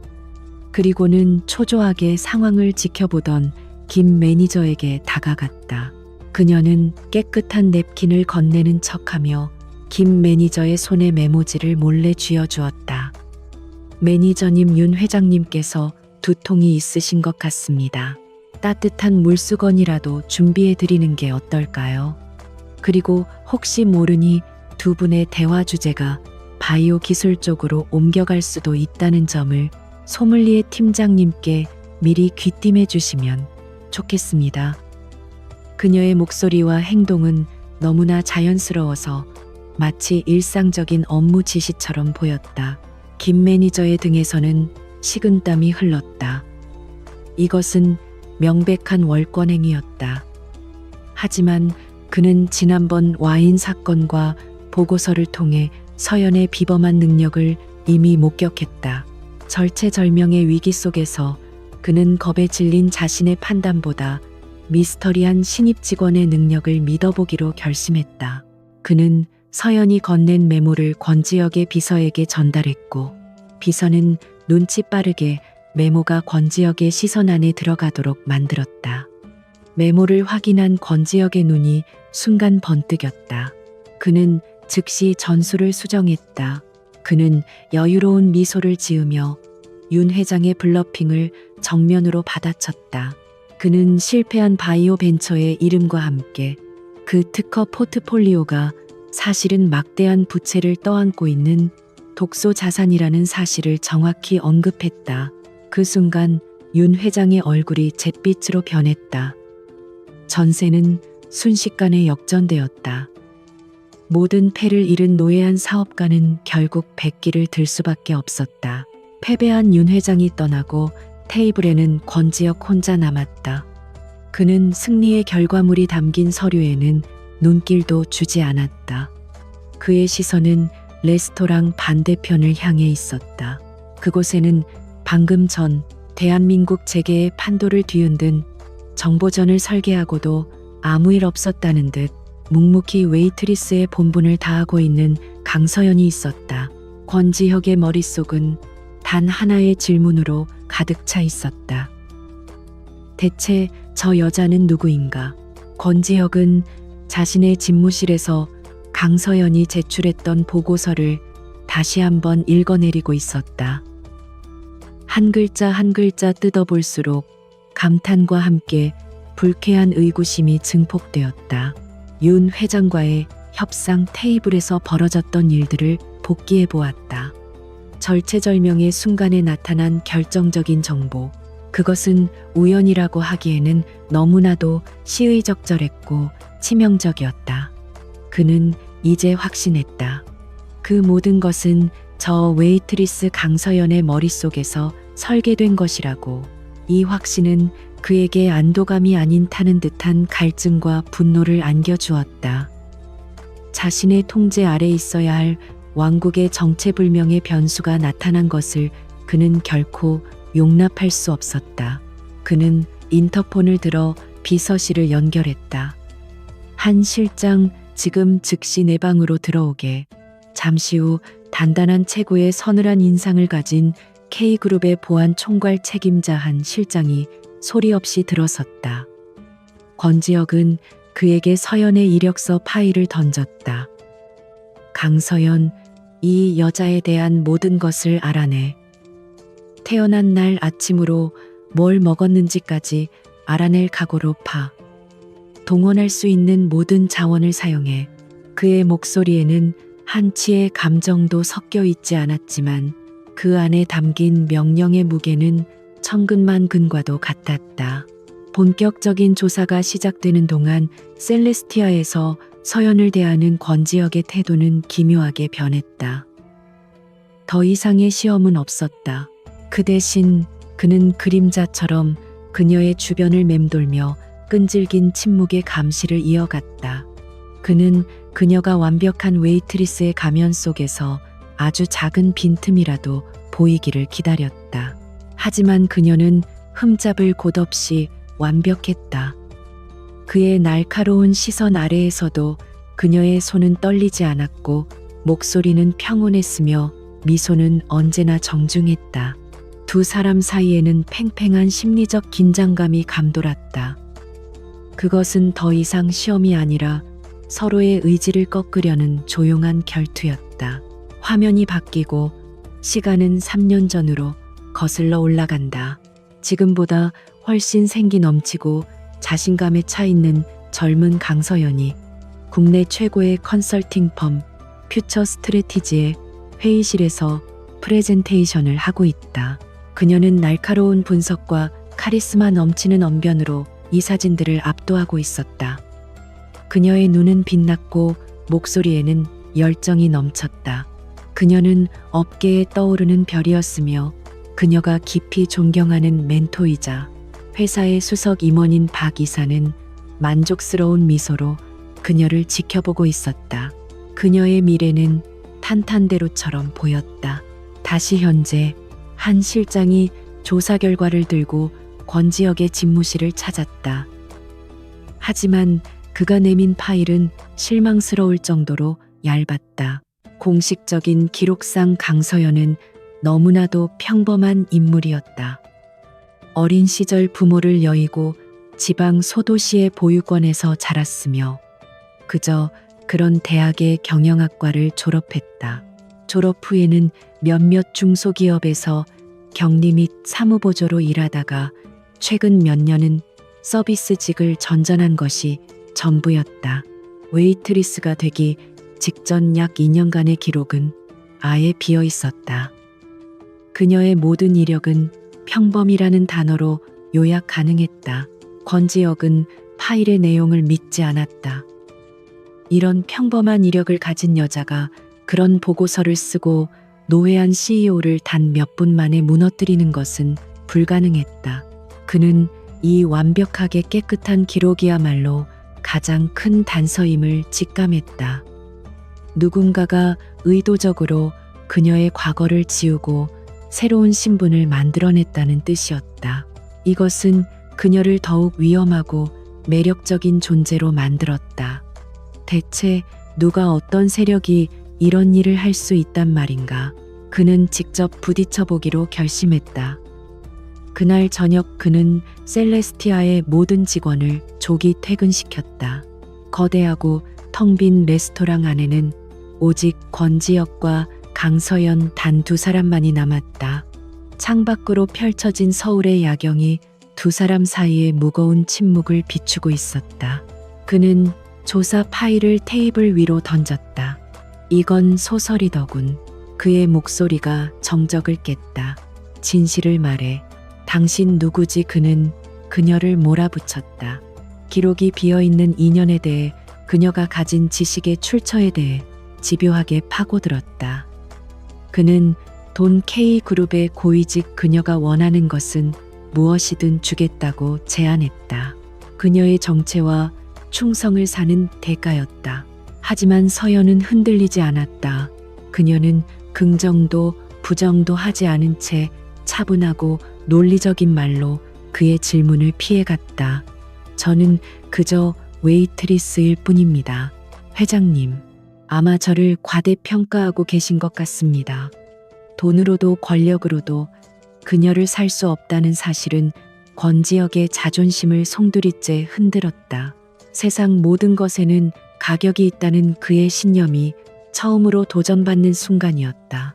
그리고는 초조하게 상황을 지켜보던 김 매니저에게 다가갔다. 그녀는 깨끗한 냅킨을 건네는 척하며 김 매니저의 손에 메모지를 몰래 쥐어주었다. 매니저님, 윤 회장님께서 두통이 있으신 것 같습니다. 따뜻한 물수건이라도 준비해 드리는 게 어떨까요? 그리고 혹시 모르니 두 분의 대화 주제가 바이오 기술 쪽으로 옮겨갈 수도 있다는 점을 소믈리에 팀장님께 미리 귀띔해 주시면 좋겠습니다. 그녀의 목소리와 행동은 너무나 자연스러워서 마치 일상적인 업무 지시처럼 보였다. 김 매니저의 등에서는 식은땀이 흘렀다. 이것은 명백한 월권행위였다. 하지만 그는 지난번 와인 사건과 보고서를 통해 서연의 비범한 능력을 이미 목격했다. 절체절명의 위기 속에서 그는 겁에 질린 자신의 판단보다 미스터리한 신입 직원의 능력을 믿어보기로 결심했다. 그는 서연이 건넨 메모를 권지혁의 비서에게 전달했고, 비서는 눈치 빠르게 메모가 권지혁의 시선 안에 들어가도록 만들었다. 메모를 확인한 권지혁의 눈이 순간 번뜩였다. 그는 즉시 전술을 수정했다. 그는 여유로운 미소를 지으며 윤 회장의 블러핑을 정면으로 받아쳤다. 그는 실패한 바이오 벤처의 이름과 함께 그 특허 포트폴리오가 사실은 막대한 부채를 떠안고 있는 독소 자산이라는 사실을 정확히 언급했다. 그 순간 윤 회장의 얼굴이 잿빛으로 변했다. 전세는 순식간에 역전되었다. 모든 패를 잃은 노예한 사업가는 결국 백기를 들 수밖에 없었다. 패배한 윤 회장이 떠나고 테이블에는 권지혁 혼자 남았다. 그는 승리의 결과물이 담긴 서류에는 눈길도 주지 않았다. 그의 시선은 레스토랑 반대편을 향해 있었다. 그곳에는 방금 전 대한민국 재계의 판도를 뒤흔든 정보전을 설계하고도 아무 일 없었다는 듯 묵묵히 웨이트리스의 본분을 다하고 있는 강서연이 있었다. 권지혁의 머릿속은 단 하나의 질문으로 가득 차 있었다. 대체 저 여자는 누구인가? 권지혁은 자신의 집무실에서 강서연이 제출했던 보고서를 다시 한번 읽어내리고 있었다. 한 글자 한 글자 뜯어볼수록 감탄과 함께 불쾌한 의구심이 증폭되었다. 윤 회장과의 협상 테이블에서 벌어졌던 일들을 복기해 보았다. 절체절명의 순간에 나타난 결정적인 정보. 그것은 우연이라고 하기에는 너무나도 시의적절했고 치명적이었다. 그는 이제 확신했다. 그 모든 것은 저 웨이트리스 강서연의 머릿속에서 설계된 것이라고. 이 확신은 그에게 안도감이 아닌 타는 듯한 갈증과 분노를 안겨주었다. 자신의 통제 아래 있어야 할 왕국의 정체불명의 변수가 나타난 것을 그는 결코 용납할 수 없었다. 그는 인터폰을 들어 비서실을 연결했다. 한 실장, 지금 즉시 내 방으로 들어오게. 잠시 후 단단한 체구의 서늘한 인상을 가진 K그룹의 보안 총괄 책임자 한 실장이 소리 없이 들어섰다. 권지혁은 그에게 서연의 이력서 파일을 던졌다. 강서연, 이 여자에 대한 모든 것을 알아내. 태어난 날 아침으로 뭘 먹었는지까지 알아낼 각오로 파. 동원할 수 있는 모든 자원을 사용해. 그의 목소리에는 한치의 감정도 섞여 있지 않았지만 그 안에 담긴 명령의 무게는 천근만근과도 같았다. 본격적인 조사가 시작되는 동안 셀레스티아에서 서연을 대하는 권지혁의 태도는 기묘하게 변했다. 더 이상의 시험은 없었다. 그 대신 그는 그림자처럼 그녀의 주변을 맴돌며 끈질긴 침묵의 감시를 이어갔다. 그는 그녀가 완벽한 웨이트리스의 가면 속에서 아주 작은 빈틈이라도 보이기를 기다렸다. 하지만 그녀는 흠잡을 곳 없이 완벽했다. 그의 날카로운 시선 아래에서도 그녀의 손은 떨리지 않았고 목소리는 평온했으며 미소는 언제나 정중했다. 두 사람 사이에는 팽팽한 심리적 긴장감이 감돌았다. 그것은 더 이상 시험이 아니라 서로의 의지를 꺾으려는 조용한 결투였다. 화면이 바뀌고 시간은 3년 전으로 거슬러 올라간다. 지금보다 훨씬 생기 넘치고 자신감에 차 있는 젊은 강서연이 국내 최고의 컨설팅 펌 퓨처 스트래티지의 회의실에서 프레젠테이션을 하고 있다. 그녀는 날카로운 분석과 카리스마 넘치는 언변으로 이 사진들을 압도하고 있었다. 그녀의 눈은 빛났고 목소리에는 열정이 넘쳤다. 그녀는 업계에 떠오르는 별이었으며 그녀가 깊이 존경하는 멘토이자 회사의 수석 임원인 박 이사는 만족스러운 미소로 그녀를 지켜보고 있었다. 그녀의 미래는 탄탄대로처럼 보였다. 다시 현재 한 실장이 조사 결과를 들고 권지혁의 집무실을 찾았다. 하지만 그가 내민 파일은 실망스러울 정도로 얇았다. 공식적인 기록상 강서연은 너무나도 평범한 인물이었다. 어린 시절 부모를 여의고 지방 소도시의 보유권에서 자랐으며 그저 그런 대학의 경영학과를 졸업했다. 졸업 후에는 몇몇 중소기업에서 격리 및 사무보조로 일하다가 최근 몇 년은 서비스직을 전전한 것이 전부였다. 웨이트리스가 되기 직전 약 2년간의 기록은 아예 비어 있었다. 그녀의 모든 이력은 평범이라는 단어로 요약 가능했다. 권지혁은 파일의 내용을 믿지 않았다. 이런 평범한 이력을 가진 여자가 그런 보고서를 쓰고 노회한 CEO를 단 몇 분 만에 무너뜨리는 것은 불가능했다. 그는 이 완벽하게 깨끗한 기록이야말로 가장 큰 단서임을 직감했다. 누군가가 의도적으로 그녀의 과거를 지우고 새로운 신분을 만들어냈다는 뜻이었다. 이것은 그녀를 더욱 위험하고 매력적인 존재로 만들었다. 대체 누가 어떤 세력이 이런 일을 할 수 있단 말인가? 그는 직접 부딪혀 보기로 결심했다. 그날 저녁 그는 셀레스티아의 모든 직원을 조기 퇴근시켰다. 거대하고 텅 빈 레스토랑 안에는 오직 권지혁과 강서연 단 두 사람만이 남았다. 창밖으로 펼쳐진 서울의 야경이 두 사람 사이의 무거운 침묵을 비추고 있었다. 그는 조사 파일을 테이블 위로 던졌다. 이건 소설이더군. 그의 목소리가 정적을 깼다. 진실을 말해. 당신 누구지? 그는 그녀를 몰아붙였다. 기록이 비어있는 2년에 대해 그녀가 가진 지식의 출처에 대해 집요하게 파고들었다. 그는 돈 K그룹의 고위직 그녀가 원하는 것은 무엇이든 주겠다고 제안했다. 그녀의 정체와 충성을 사는 대가였다. 하지만 서연은 흔들리지 않았다. 그녀는 긍정도 부정도 하지 않은 채 차분하고 논리적인 말로 그의 질문을 피해갔다. 저는 그저 웨이트리스일 뿐입니다. 회장님, 아마 저를 과대평가하고 계신 것 같습니다. 돈으로도 권력으로도 그녀를 살 수 없다는 사실은 권지혁의 자존심을 송두리째 흔들었다. 세상 모든 것에는 가격이 있다는 그의 신념이 처음으로 도전받는 순간이었다.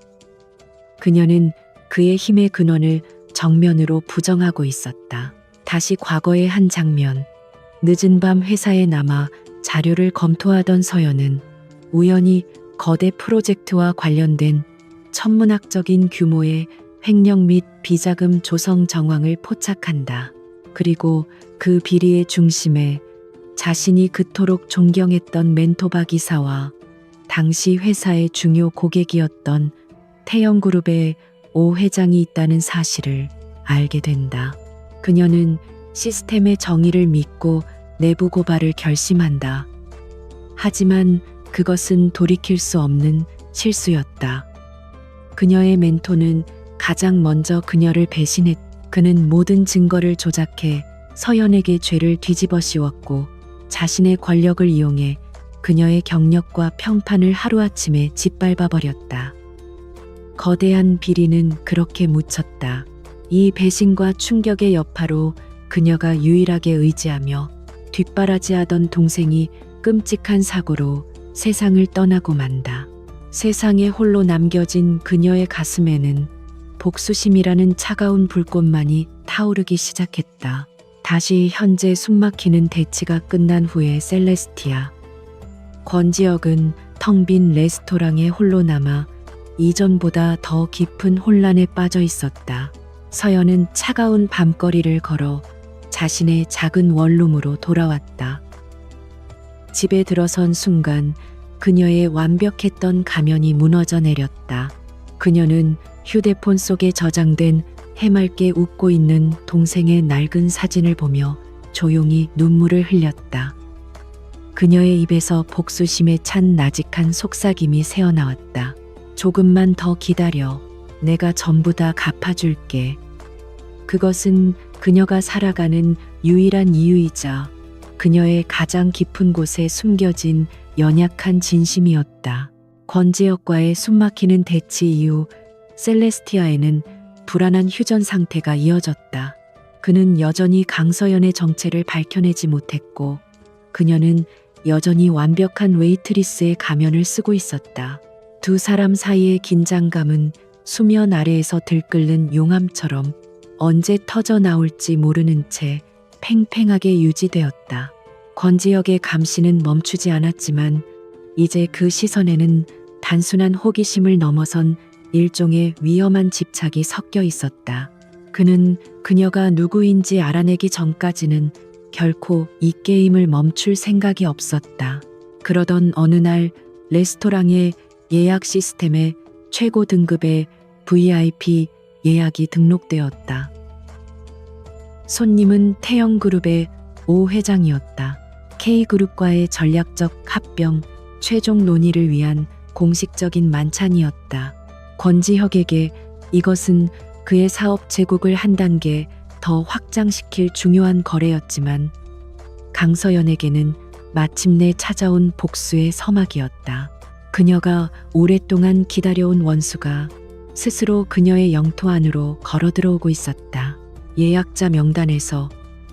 그녀는 그의 힘의 근원을 정면으로 부정하고 있었다. 다시 과거의 한 장면. 늦은 밤 회사에 남아 자료를 검토하던 서연은 우연히 거대 프로젝트와 관련된 천문학적인 규모의 횡령 및 비자금 조성 정황을 포착한다. 그리고 그 비리의 중심에 자신이 그토록 존경했던 멘토바 기사와 당시 회사의 중요 고객이었던 태영그룹의 오 회장이 있다는 사실을 알게 된다. 그녀는 시스템의 정의를 믿고 내부 고발을 결심한다. 하지만 그것은 돌이킬 수 없는 실수였다. 그녀의 멘토는 가장 먼저 그녀를 배신했. 그는 모든 증거를 조작해 서연에게 죄를 뒤집어 씌웠고 자신의 권력을 이용해 그녀의 경력과 평판을 하루아침에 짓밟아 버렸다. 거대한 비리는 그렇게 묻혔다. 이 배신과 충격의 여파로 그녀가 유일하게 의지하며 뒷바라지하던 동생이 끔찍한 사고로 세상을 떠나고 만다. 세상에 홀로 남겨진 그녀의 가슴에는 복수심이라는 차가운 불꽃만이 타오르기 시작했다. 다시 현재 숨막히는 대치가 끝난 후에 셀레스티아. 권지혁은 텅 빈 레스토랑에 홀로 남아 이전보다 더 깊은 혼란에 빠져 있었다. 서연은 차가운 밤거리를 걸어 자신의 작은 원룸으로 돌아왔다. 집에 들어선 순간 그녀의 완벽했던 가면이 무너져 내렸다. 그녀는 휴대폰 속에 저장된 해맑게 웃고 있는 동생의 낡은 사진을 보며 조용히 눈물을 흘렸다. 그녀의 입에서 복수심에 찬 나직한 속삭임이 새어나왔다. 조금만 더 기다려. 내가 전부 다 갚아줄게. 그것은 그녀가 살아가는 유일한 이유이자 그녀의 가장 깊은 곳에 숨겨진 연약한 진심이었다. 권지혁과의 숨막히는 대치 이후 셀레스티아에는 불안한 휴전 상태가 이어졌다. 그는 여전히 강서연의 정체를 밝혀내지 못했고 그녀는 여전히 완벽한 웨이트리스의 가면을 쓰고 있었다. 두 사람 사이의 긴장감은 수면 아래에서 들끓는 용암처럼 언제 터져 나올지 모르는 채 팽팽하게 유지되었다. 권지혁의 감시는 멈추지 않았지만 이제 그 시선에는 단순한 호기심을 넘어선 일종의 위험한 집착이 섞여 있었다. 그는 그녀가 누구인지 알아내기 전까지는 결코 이 게임을 멈출 생각이 없었다. 그러던 어느 날 레스토랑의 예약 시스템에 최고 등급의 VIP 예약이 등록되었다. 손님은 태영그룹의 오 회장이었다. K그룹과의 전략적 합병, 최종 논의를 위한 공식적인 만찬이었다. 권지혁에게 이것은 그의 사업 제국을 한 단계 더 확장시킬 중요한 거래였지만 강서연에게는 마침내 찾아온 복수의 서막이었다. 그녀가 오랫동안 기다려온 원수가 스스로 그녀의 영토 안으로 걸어들어오고 있었다. 예약자 명단에서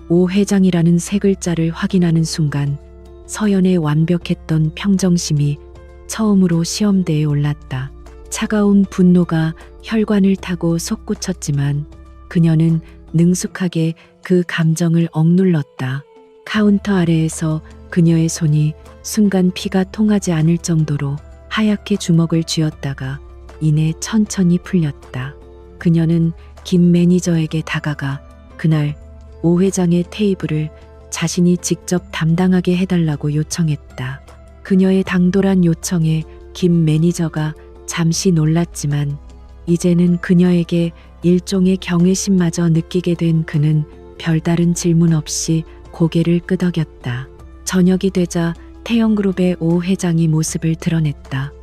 오 회장이라는 세 글자를 확인하는 순간 서연의 완벽했던 평정심이 처음으로 시험대에 올랐다. 차가운 분노가 혈관을 타고 솟구쳤지만 그녀는 능숙하게 그 감정을 억눌렀다. 카운터 아래에서 그녀의 손이 순간 피가 통하지 않을 정도로 하얗게 주먹을 쥐었다가 이내 천천히 풀렸다. 그녀는 김 매니저에게 다가가 그날 오 회장의 테이블을 자신이 직접 담당하게 해달라고 요청했다. 그녀의 당돌한 요청에 김 매니저가 잠시 놀랐지만 이제는 그녀에게 일종의 경외심마저 느끼게 된 그는 별다른 질문 없이 고개를 끄덕였다. 저녁이 되자 태영그룹의 오 회장이 모습을 드러냈다.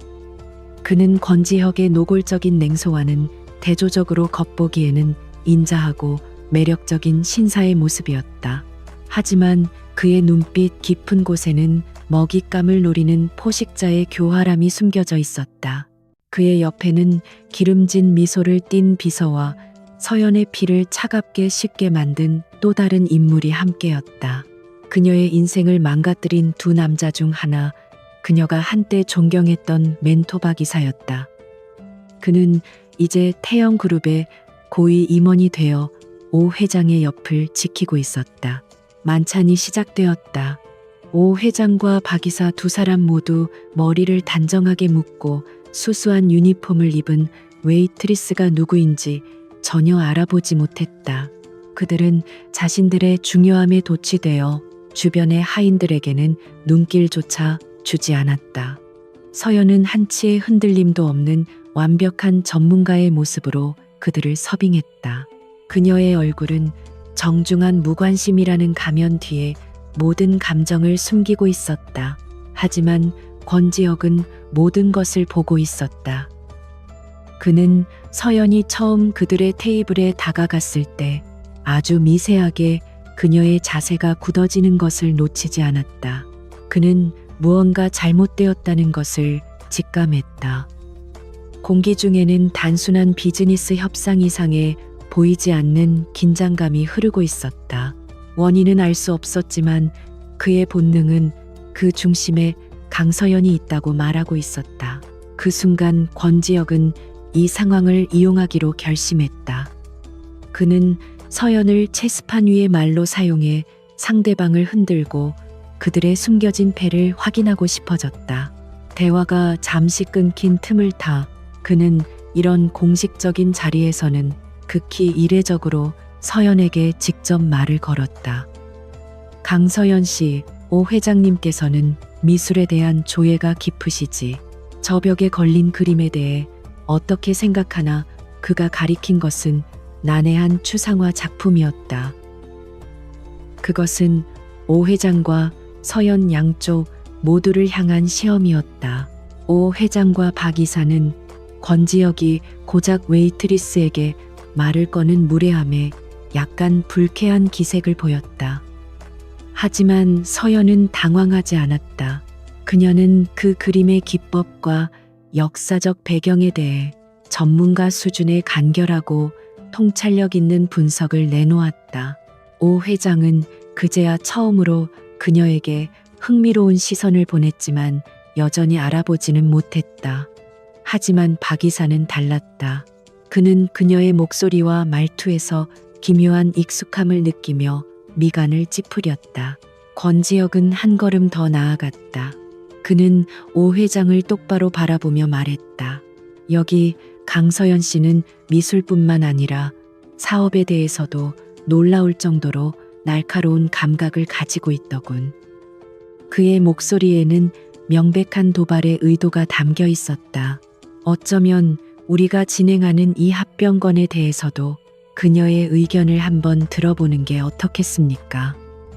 그는 권지혁의 노골적인 냉소와는 대조적으로 겉보기에는 인자하고 매력적인 신사의 모습이었다. 하지만 그의 눈빛 깊은 곳에는 먹잇감을 노리는 포식자의 교활함이 숨겨져 있었다. 그의 옆에는 기름진 미소를 띤 비서와 서연의 피를 차갑게 식게 만든 또 다른 인물이 함께였다. 그녀의 인생을 망가뜨린 두 남자 중 하나, 그녀가 한때 존경했던 멘토바 기사였다. 그는 이제 태영그룹의 고위 임원이 되어 오 회장의 옆을 지키고 있었다. 만찬이 시작되었다. 오 회장과 박 기사 두 사람 모두 머리를 단정하게 묶고 수수한 유니폼을 입은 웨이트리스가 누구인지 전혀 알아보지 못했다. 그들은 자신들의 중요함에 도취되어 주변의 하인들에게는 눈길조차 주지 않았다. 서연은 한치의 흔들림도 없는 완벽한 전문가의 모습으로 그들을 서빙했다. 그녀의 얼굴은 정중한 무관심이라는 가면 뒤에 모든 감정을 숨기고 있었다. 하지만 권지혁은 모든 것을 보고 있었다. 그는 서연이 처음 그들의 테이블에 다가갔을 때 아주 미세하게 그녀의 자세가 굳어지는 것을 놓치지 않았다. 그는 무언가 잘못되었다는 것을 직감했다. 공기 중에는 단순한 비즈니스 협상 이상의 보이지 않는 긴장감이 흐르고 있었다. 원인은 알 수 없었지만 그의 본능은 그 중심에 강서연이 있다고 말하고 있었다. 그 순간 권지혁은 이 상황을 이용하기로 결심했다. 그는 서연을 체스판 위의 말로 사용해 상대방을 흔들고 그들의 숨겨진 패를 확인하고 싶어졌다. 대화가 잠시 끊긴 틈을 타 그는 이런 공식적인 자리에서는 극히 이례적으로 서연에게 직접 말을 걸었다. 강서연 씨, 오 회장님께서는 미술에 대한 조예가 깊으시지. 저 벽에 걸린 그림에 대해 어떻게 생각하나? 그가 가리킨 것은 난해한 추상화 작품이었다. 그것은 오 회장과 서연 양쪽 모두를 향한 시험이었다. 오 회장과 박 이사는 권지혁이 고작 웨이트리스에게 말을 거는 무례함에 약간 불쾌한 기색을 보였다. 하지만 서연은 당황하지 않았다. 그녀는 그 그림의 기법과 역사적 배경에 대해 전문가 수준의 간결하고 통찰력 있는 분석을 내놓았다. 오 회장은 그제야 처음으로 그녀에게 흥미로운 시선을 보냈지만 여전히 알아보지는 못했다. 하지만 박 이사는 달랐다. 그는 그녀의 목소리와 말투에서 기묘한 익숙함을 느끼며 미간을 찌푸렸다. 권지혁은 한 걸음 더 나아갔다. 그는 오 회장을 똑바로 바라보며 말했다. 여기 강서연 씨는 미술뿐만 아니라 사업에 대해서도 놀라울 정도로 날카로운 감각을 가지고 있더군. 그의 목소리에는 명백한 도발의 의도가 담겨 있었다. 어쩌면 우리가 진행하는 이 합병건에 대해서도 그녀의 의견을 한번 들어보는 게 어떻겠습니까?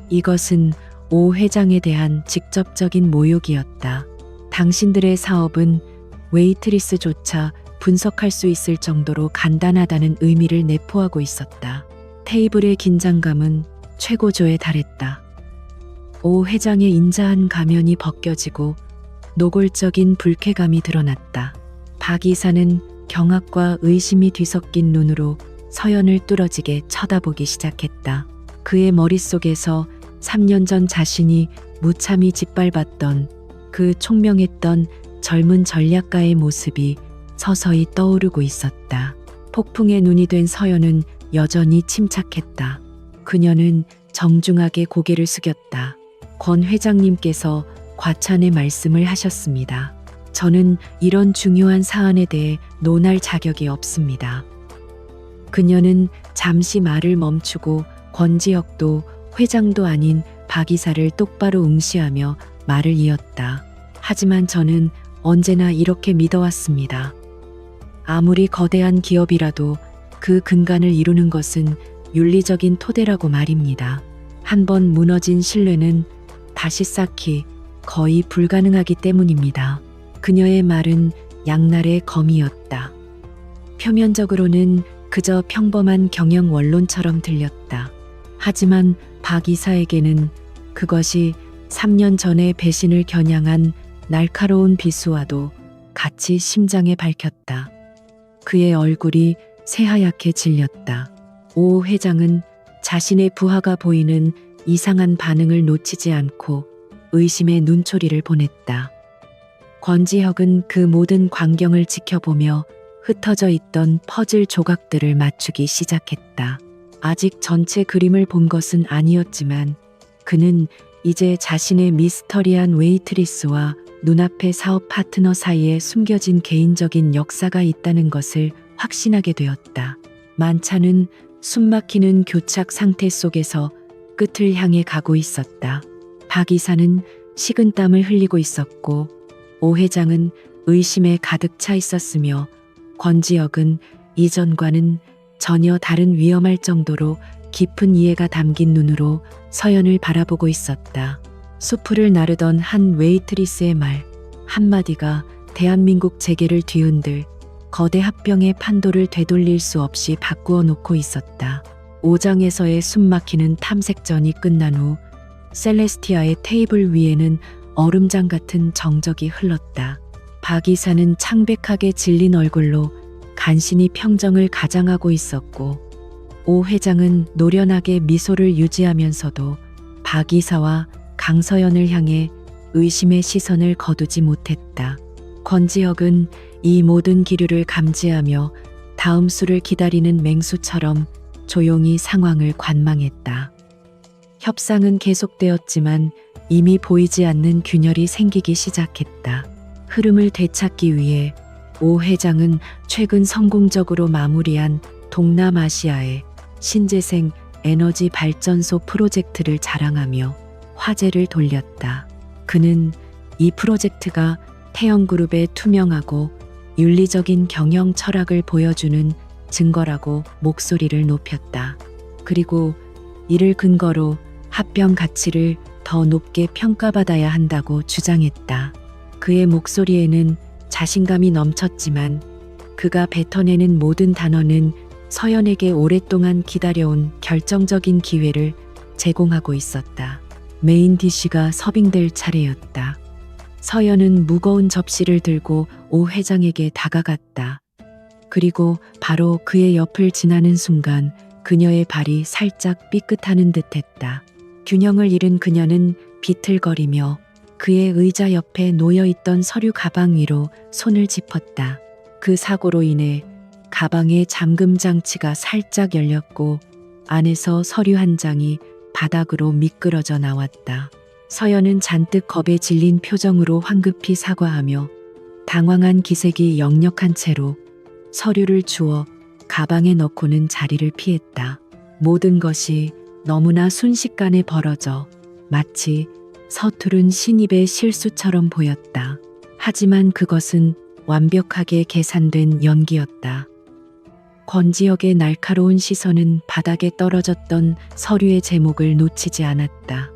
이것은 오 회장에 대한 직접적인 모욕이었다. 당신들의 사업은 웨이트리스조차 분석할 수 있을 정도로 간단하다는 의미를 내포하고 있었다. 테이블의 긴장감은 최고조에 달했다. 오 회장의 인자한 가면이 벗겨지고 노골적인 불쾌감이 드러났다. 박 이사는 경악과 의심이 뒤섞인 눈으로 서연을 뚫어지게 쳐다보기 시작했다. 그의 머릿속에서 3년 전 자신이 무참히 짓밟았던 그 총명했던 젊은 전략가의 모습이 서서히 떠오르고 있었다. 폭풍의 눈이 된 서연은 여전히 침착했다. 그녀는 정중하게 고개를 숙였다. 권 회장님께서 과찬의 말씀을 하셨습니다. 저는 이런 중요한 사안에 대해 논할 자격이 없습니다. 그녀는 잠시 말을 멈추고 권지혁도 회장도 아닌 박 이사를 똑바로 응시하며 말을 이었다. 하지만 저는 언제나 이렇게 믿어왔습니다. 아무리 거대한 기업이라도 그 근간을 이루는 것은 윤리적인 토대라고 말입니다. 한번 무너진 신뢰는 다시 쌓기 거의 불가능하기 때문입니다. 그녀의 말은 양날의 검이었다. 표면적으로는 그저 평범한 경영 원론처럼 들렸다. 하지만 박 이사에게는 그것이 3년 전의 배신을 겨냥한 날카로운 비수와도 같이 심장에 밝혔다. 그의 얼굴이 새하얗게 질렸다. 오 회장은 자신의 부하가 보이는 이상한 반응을 놓치지 않고 의심의 눈초리를 보냈다. 권지혁은 그 모든 광경을 지켜보며 흩어져 있던 퍼즐 조각들을 맞추기 시작했다. 아직 전체 그림을 본 것은 아니었지만 그는 이제 자신의 미스터리한 웨이트리스와 눈앞의 사업 파트너 사이에 숨겨진 개인적인 역사가 있다는 것을 확신하게 되었다. 만차는 숨막히는 교착 상태 속에서 끝을 향해 가고 있었다. 박 이사는 식은땀을 흘리고 있었고 오 회장은 의심에 가득 차 있었으며 권지혁은 이전과는 전혀 다른 위험할 정도로 깊은 이해가 담긴 눈으로 서연을 바라보고 있었다. 수풀을 나르던 한 웨이트리스의 말 한마디가 대한민국 재계를 뒤흔들 거대 합병의 판도를 되돌릴 수 없이 바꾸어 놓고 있었다. 오장에서의 숨막히는 탐색전이 끝난 후 셀레스티아의 테이블 위에는 얼음장 같은 정적이 흘렀다. 박 이사는 창백하게 질린 얼굴로 간신히 평정을 가장하고 있었고 오 회장은 노련하게 미소를 유지하면서도 박 이사와 강서연을 향해 의심의 시선을 거두지 못했다. 권지혁은 이 모든 기류를 감지하며 다음 수를 기다리는 맹수처럼 조용히 상황을 관망했다. 협상은 계속되었지만 이미 보이지 않는 균열이 생기기 시작했다. 흐름을 되찾기 위해 오 회장은 최근 성공적으로 마무리한 동남아시아의 신재생 에너지 발전소 프로젝트를 자랑하며 화제를 돌렸다. 그는 이 프로젝트가 태영그룹의 투명하고 윤리적인 경영 철학을 보여주는 증거라고 목소리를 높였다. 그리고 이를 근거로 합병 가치를 더 높게 평가받아야 한다고 주장했다. 그의 목소리에는 자신감이 넘쳤지만 그가 뱉어내는 모든 단어는 서연에게 오랫동안 기다려온 결정적인 기회를 제공하고 있었다. 메인 디쉬가 서빙될 차례였다. 서연은 무거운 접시를 들고 오 회장에게 다가갔다. 그리고 바로 그의 옆을 지나는 순간 그녀의 발이 살짝 삐끗하는 듯했다. 균형을 잃은 그녀는 비틀거리며 그의 의자 옆에 놓여있던 서류 가방 위로 손을 짚었다. 그 사고로 인해 가방의 잠금 장치가 살짝 열렸고 안에서 서류 한 장이 바닥으로 미끄러져 나왔다. 서연은 잔뜩 겁에 질린 표정으로 황급히 사과하며 당황한 기색이 역력한 채로 서류를 주워 가방에 넣고는 자리를 피했다. 모든 것이 너무나 순식간에 벌어져 마치 서투른 신입의 실수처럼 보였다. 하지만 그것은 완벽하게 계산된 연기였다. 권지혁의 날카로운 시선은 바닥에 떨어졌던 서류의 제목을 놓치지 않았다.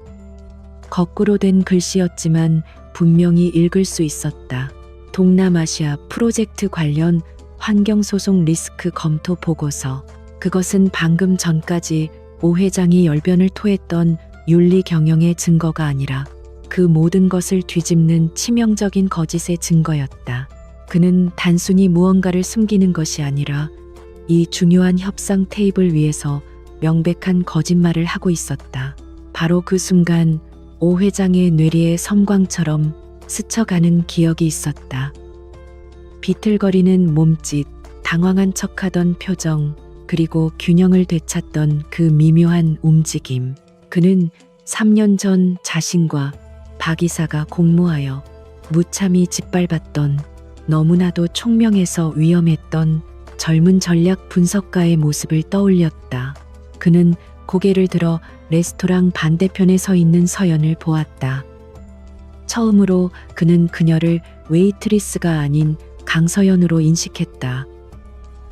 거꾸로 된 글씨였지만 분명히 읽을 수 있었다. 동남아시아 프로젝트 관련 환경소송 리스크 검토 보고서. 그것은 방금 전까지 오 회장이 열변을 토했던 윤리 경영의 증거가 아니라 그 모든 것을 뒤집는 치명적인 거짓의 증거였다. 그는 단순히 무언가를 숨기는 것이 아니라 이 중요한 협상 테이블 위에서 명백한 거짓말을 하고 있었다. 바로 그 순간 오 회장의 뇌리에 섬광처럼 스쳐가는 기억이 있었다. 비틀거리는 몸짓, 당황한 척하던 표정, 그리고 균형을 되찾던 그 미묘한 움직임. 그는 3년 전 자신과 박 이사가 공모하여 무참히 짓밟았던 너무나도 총명해서 위험했던 젊은 전략 분석가의 모습을 떠올렸다. 그는 고개를 들어 레스토랑 반대편에 서 있는 서연을 보았다. 처음으로 그는 그녀를 웨이트리스가 아닌 강서연으로 인식했다.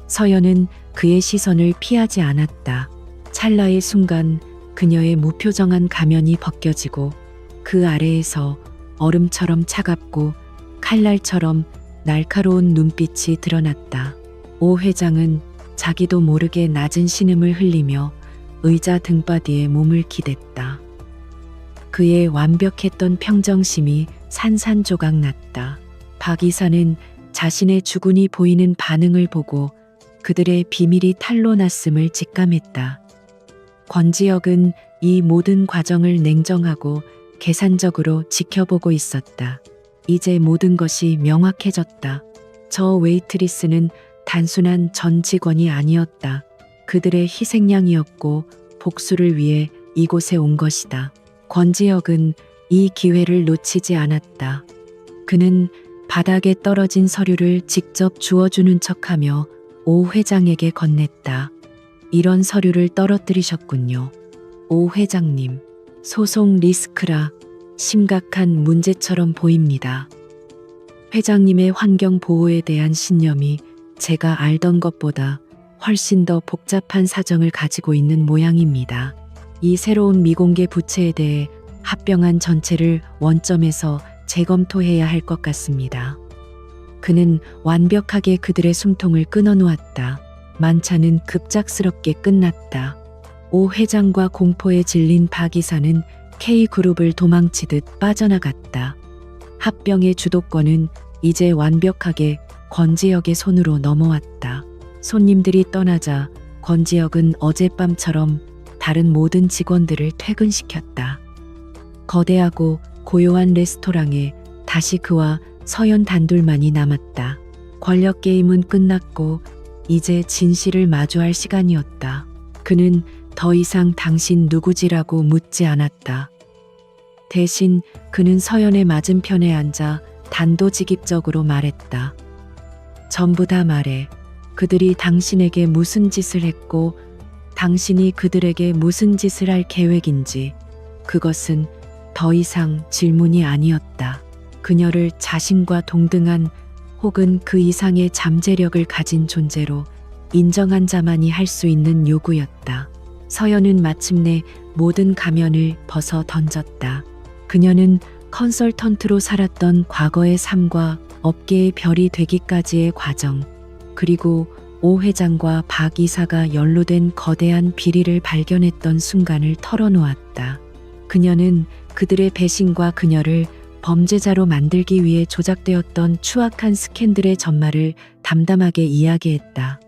서연은 그의 시선을 피하지 않았다. 찰나의 순간 그녀의 무표정한 가면이 벗겨지고 그 아래에서 얼음처럼 차갑고 칼날처럼 날카로운 눈빛이 드러났다. 오 회장은 자기도 모르게 낮은 신음을 흘리며 의자 등바디에 몸을 기댔다. 그의 완벽했던 평정심이 산산조각 났다. 박 이사는 자신의 주군이 보이는 반응을 보고 그들의 비밀이 탄로났음을 직감했다. 권지혁은 이 모든 과정을 냉정하고 계산적으로 지켜보고 있었다. 이제 모든 것이 명확해졌다. 저 웨이트리스는 단순한 전 직원이 아니었다. 그들의 희생양이었고 복수를 위해 이곳에 온 것이다. 권지혁은 이 기회를 놓치지 않았다. 그는 바닥에 떨어진 서류를 직접 주워주는 척하며 오 회장에게 건넸다. 이런 서류를 떨어뜨리셨군요. 오 회장님, 소송 리스크라 심각한 문제처럼 보입니다. 회장님의 환경 보호에 대한 신념이 제가 알던 것보다 훨씬 더 복잡한 사정을 가지고 있는 모양입니다. 이 새로운 미공개 부채에 대해 합병안 전체를 원점에서 재검토해야 할 것 같습니다. 그는 완벽하게 그들의 숨통을 끊어놓았다. 만찬은 급작스럽게 끝났다. 오 회장과 공포에 질린 박 이사는 K그룹을 도망치듯 빠져나갔다. 합병의 주도권은 이제 완벽하게 권지혁의 손으로 넘어왔다. 손님들이 떠나자 권지혁은 어젯밤처럼 다른 모든 직원들을 퇴근시켰다. 거대하고 고요한 레스토랑에 다시 그와 서연 단둘만이 남았다. 권력 게임은 끝났고 이제 진실을 마주할 시간이었다. 그는 더 이상 당신 누구지라고 묻지 않았다. 대신 그는 서연의 맞은편에 앉아 단도직입적으로 말했다. 전부 다 말해. 그들이 당신에게 무슨 짓을 했고 당신이 그들에게 무슨 짓을 할 계획인지. 그것은 더 이상 질문이 아니었다. 그녀를 자신과 동등한 혹은 그 이상의 잠재력을 가진 존재로 인정한 자만이 할 수 있는 요구였다. 서연은 마침내 모든 가면을 벗어 던졌다. 그녀는 컨설턴트로 살았던 과거의 삶과 업계의 별이 되기까지의 과정, 그리고 오 회장과 박 이사가 연루된 거대한 비리를 발견했던 순간을 털어놓았다. 그녀는 그들의 배신과 그녀를 범죄자로 만들기 위해 조작되었던 추악한 스캔들의 전말을 담담하게 이야기했다.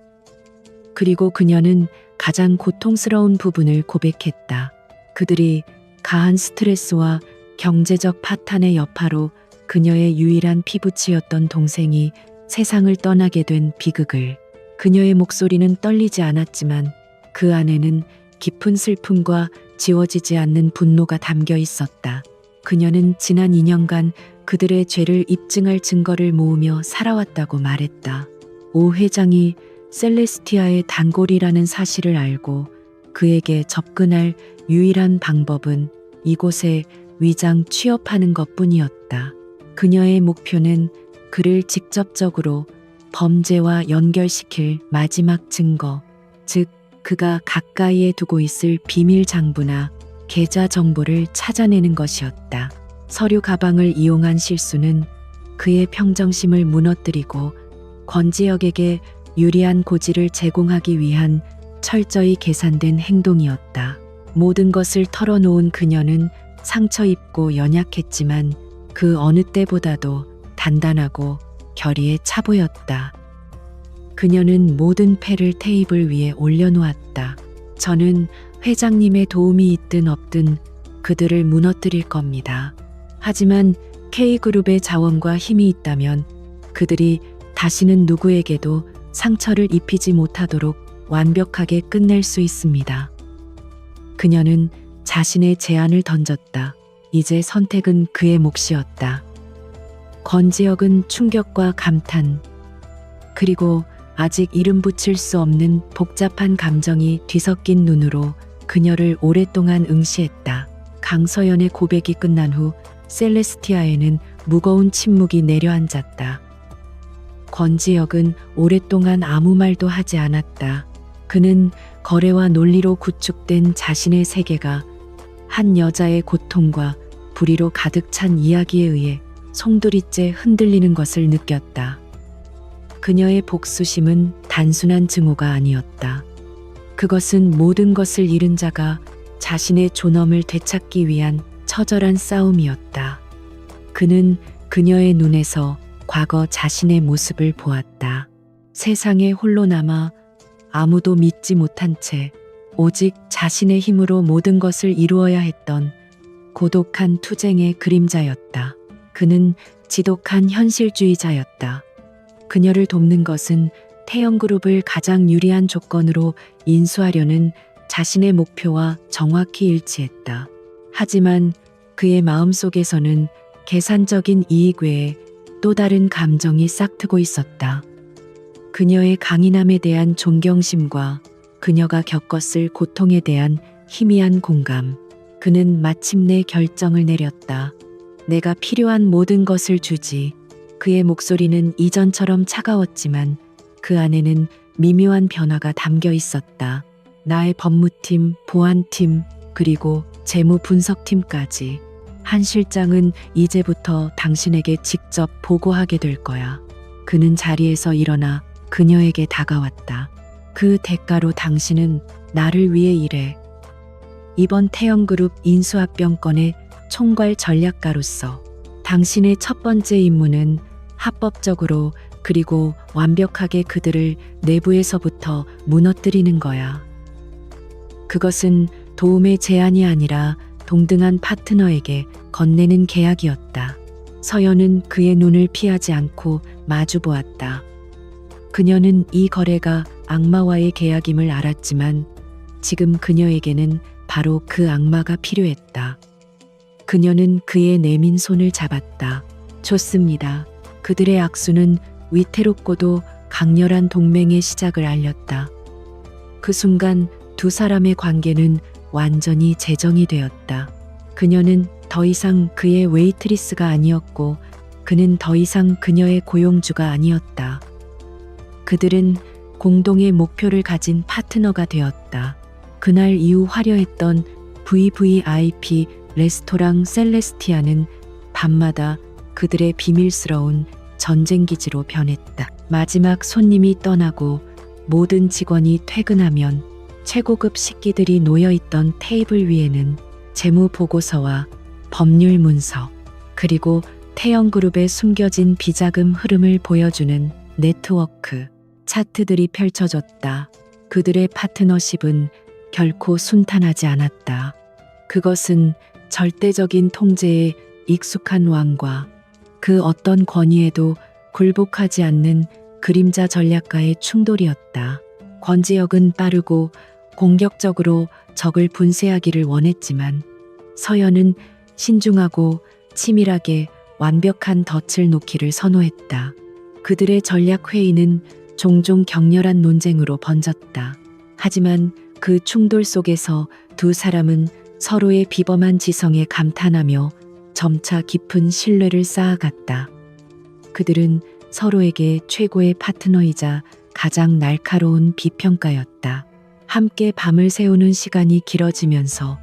그리고 그녀는 가장 고통스러운 부분을 고백했다. 그들이 가한 스트레스와 경제적 파탄의 여파로 그녀의 유일한 피부치였던 동생이 세상을 떠나게 된 비극을. 그녀의 목소리는 떨리지 않았지만 그 안에는 깊은 슬픔과 지워지지 않는 분노가 담겨 있었다. 그녀는 지난 2년간 그들의 죄를 입증할 증거를 모으며 살아왔다고 말했다. 오 회장이 셀레스티아의 단골이라는 사실을 알고 그에게 접근할 유일한 방법은 이곳에 위장 취업하는 것뿐이었다. 그녀의 목표는 그를 직접적으로 범죄와 연결시킬 마지막 증거, 즉 그가 가까이에 두고 있을 비밀 장부나 계좌 정보를 찾아내는 것이었다. 서류 가방을 이용한 실수는 그의 평정심을 무너뜨리고 권지혁에게 유리한 고지를 제공하기 위한 철저히 계산된 행동이었다. 모든 것을 털어놓은 그녀는 상처 입고 연약했지만 그 어느 때보다도 단단하고 결의에 차 보였다. 그녀는 모든 패를 테이블 위에 올려놓았다. 저는 회장님의 도움이 있든 없든 그들을 무너뜨릴 겁니다. 하지만 K그룹의 자원과 힘이 있다면 그들이 다시는 누구에게도 상처를 입히지 못하도록 완벽하게 끝낼 수 있습니다. 그녀는 자신의 제안을 던졌다. 이제 선택은 그의 몫이었다. 권지혁은 충격과 감탄, 그리고 아직 이름 붙일 수 없는 복잡한 감정이 뒤섞인 눈으로 그녀를 오랫동안 응시했다. 강서연의 고백이 끝난 후 셀레스티아에는 무거운 침묵이 내려앉았다. 권지혁은 오랫동안 아무 말도 하지 않았다. 그는 거래와 논리로 구축된 자신의 세계가 한 여자의 고통과 불의로 가득 찬 이야기에 의해 송두리째 흔들리는 것을 느꼈다. 그녀의 복수심은 단순한 증오가 아니었다. 그것은 모든 것을 잃은 자가 자신의 존엄을 되찾기 위한 처절한 싸움이었다. 그는 그녀의 눈에서 과거 자신의 모습을 보았다. 세상에 홀로 남아 아무도 믿지 못한 채 오직 자신의 힘으로 모든 것을 이루어야 했던 고독한 투쟁의 그림자였다. 그는 지독한 현실주의자였다. 그녀를 돕는 것은 태영그룹을 가장 유리한 조건으로 인수하려는 자신의 목표와 정확히 일치했다. 하지만 그의 마음속에서는 계산적인 이익 외에 또 다른 감정이 싹트고 있었다. 그녀의 강인함에 대한 존경심과 그녀가 겪었을 고통에 대한 희미한 공감. 그는 마침내 결정을 내렸다. 내가 필요한 모든 것을 주지. 그의 목소리는 이전처럼 차가웠지만 그 안에는 미묘한 변화가 담겨 있었다. 나의 법무팀, 보안팀, 그리고 재무 분석팀까지. 한 실장은 이제부터 당신에게 직접 보고하게 될 거야. 그는 자리에서 일어나 그녀에게 다가왔다. 그 대가로 당신은 나를 위해 일해. 이번 태영그룹 인수합병권의 총괄 전략가로서 당신의 첫 번째 임무는 합법적으로 그리고 완벽하게 그들을 내부에서부터 무너뜨리는 거야. 그것은 도움의 제안이 아니라 동등한 파트너에게 건네는 계약이었다. 서연은 그의 눈을 피하지 않고 마주 보았다. 그녀는 이 거래가 악마와의 계약임을 알았지만 지금 그녀에게는 바로 그 악마가 필요했다. 그녀는 그의 내민 손을 잡았다. 좋습니다. 그들의 악수는 위태롭고도 강렬한 동맹의 시작을 알렸다. 그 순간 두 사람의 관계는 완전히 재정이 되었다. 그녀는 더 이상 그의 웨이트리스가 아니었고 그는 더 이상 그녀의 고용주가 아니었다. 그들은 공동의 목표를 가진 파트너가 되었다. 그날 이후 화려했던 VVIP 레스토랑 셀레스티아는 밤마다 그들의 비밀스러운 전쟁기지로 변했다. 마지막 손님이 떠나고 모든 직원이 퇴근하면 최고급 식기들이 놓여있던 테이블 위에는 재무 보고서와 법률 문서, 그리고 태영그룹의 숨겨진 비자금 흐름을 보여주는 네트워크 차트들이 펼쳐졌다. 그들의 파트너십은 결코 순탄하지 않았다. 그것은 절대적인 통제에 익숙한 왕과 그 어떤 권위에도 굴복하지 않는 그림자 전략가의 충돌이었다. 권지혁은 빠르고 공격적으로 적을 분쇄하기를 원했지만 서연은 신중하고 치밀하게 완벽한 덫을 놓기를 선호했다. 그들의 전략 회의는 종종 격렬한 논쟁으로 번졌다. 하지만 그 충돌 속에서 두 사람은 서로의 비범한 지성에 감탄하며 점차 깊은 신뢰를 쌓아갔다. 그들은 서로에게 최고의 파트너이자 가장 날카로운 비평가였다. 함께 밤을 새우는 시간이 길어지면서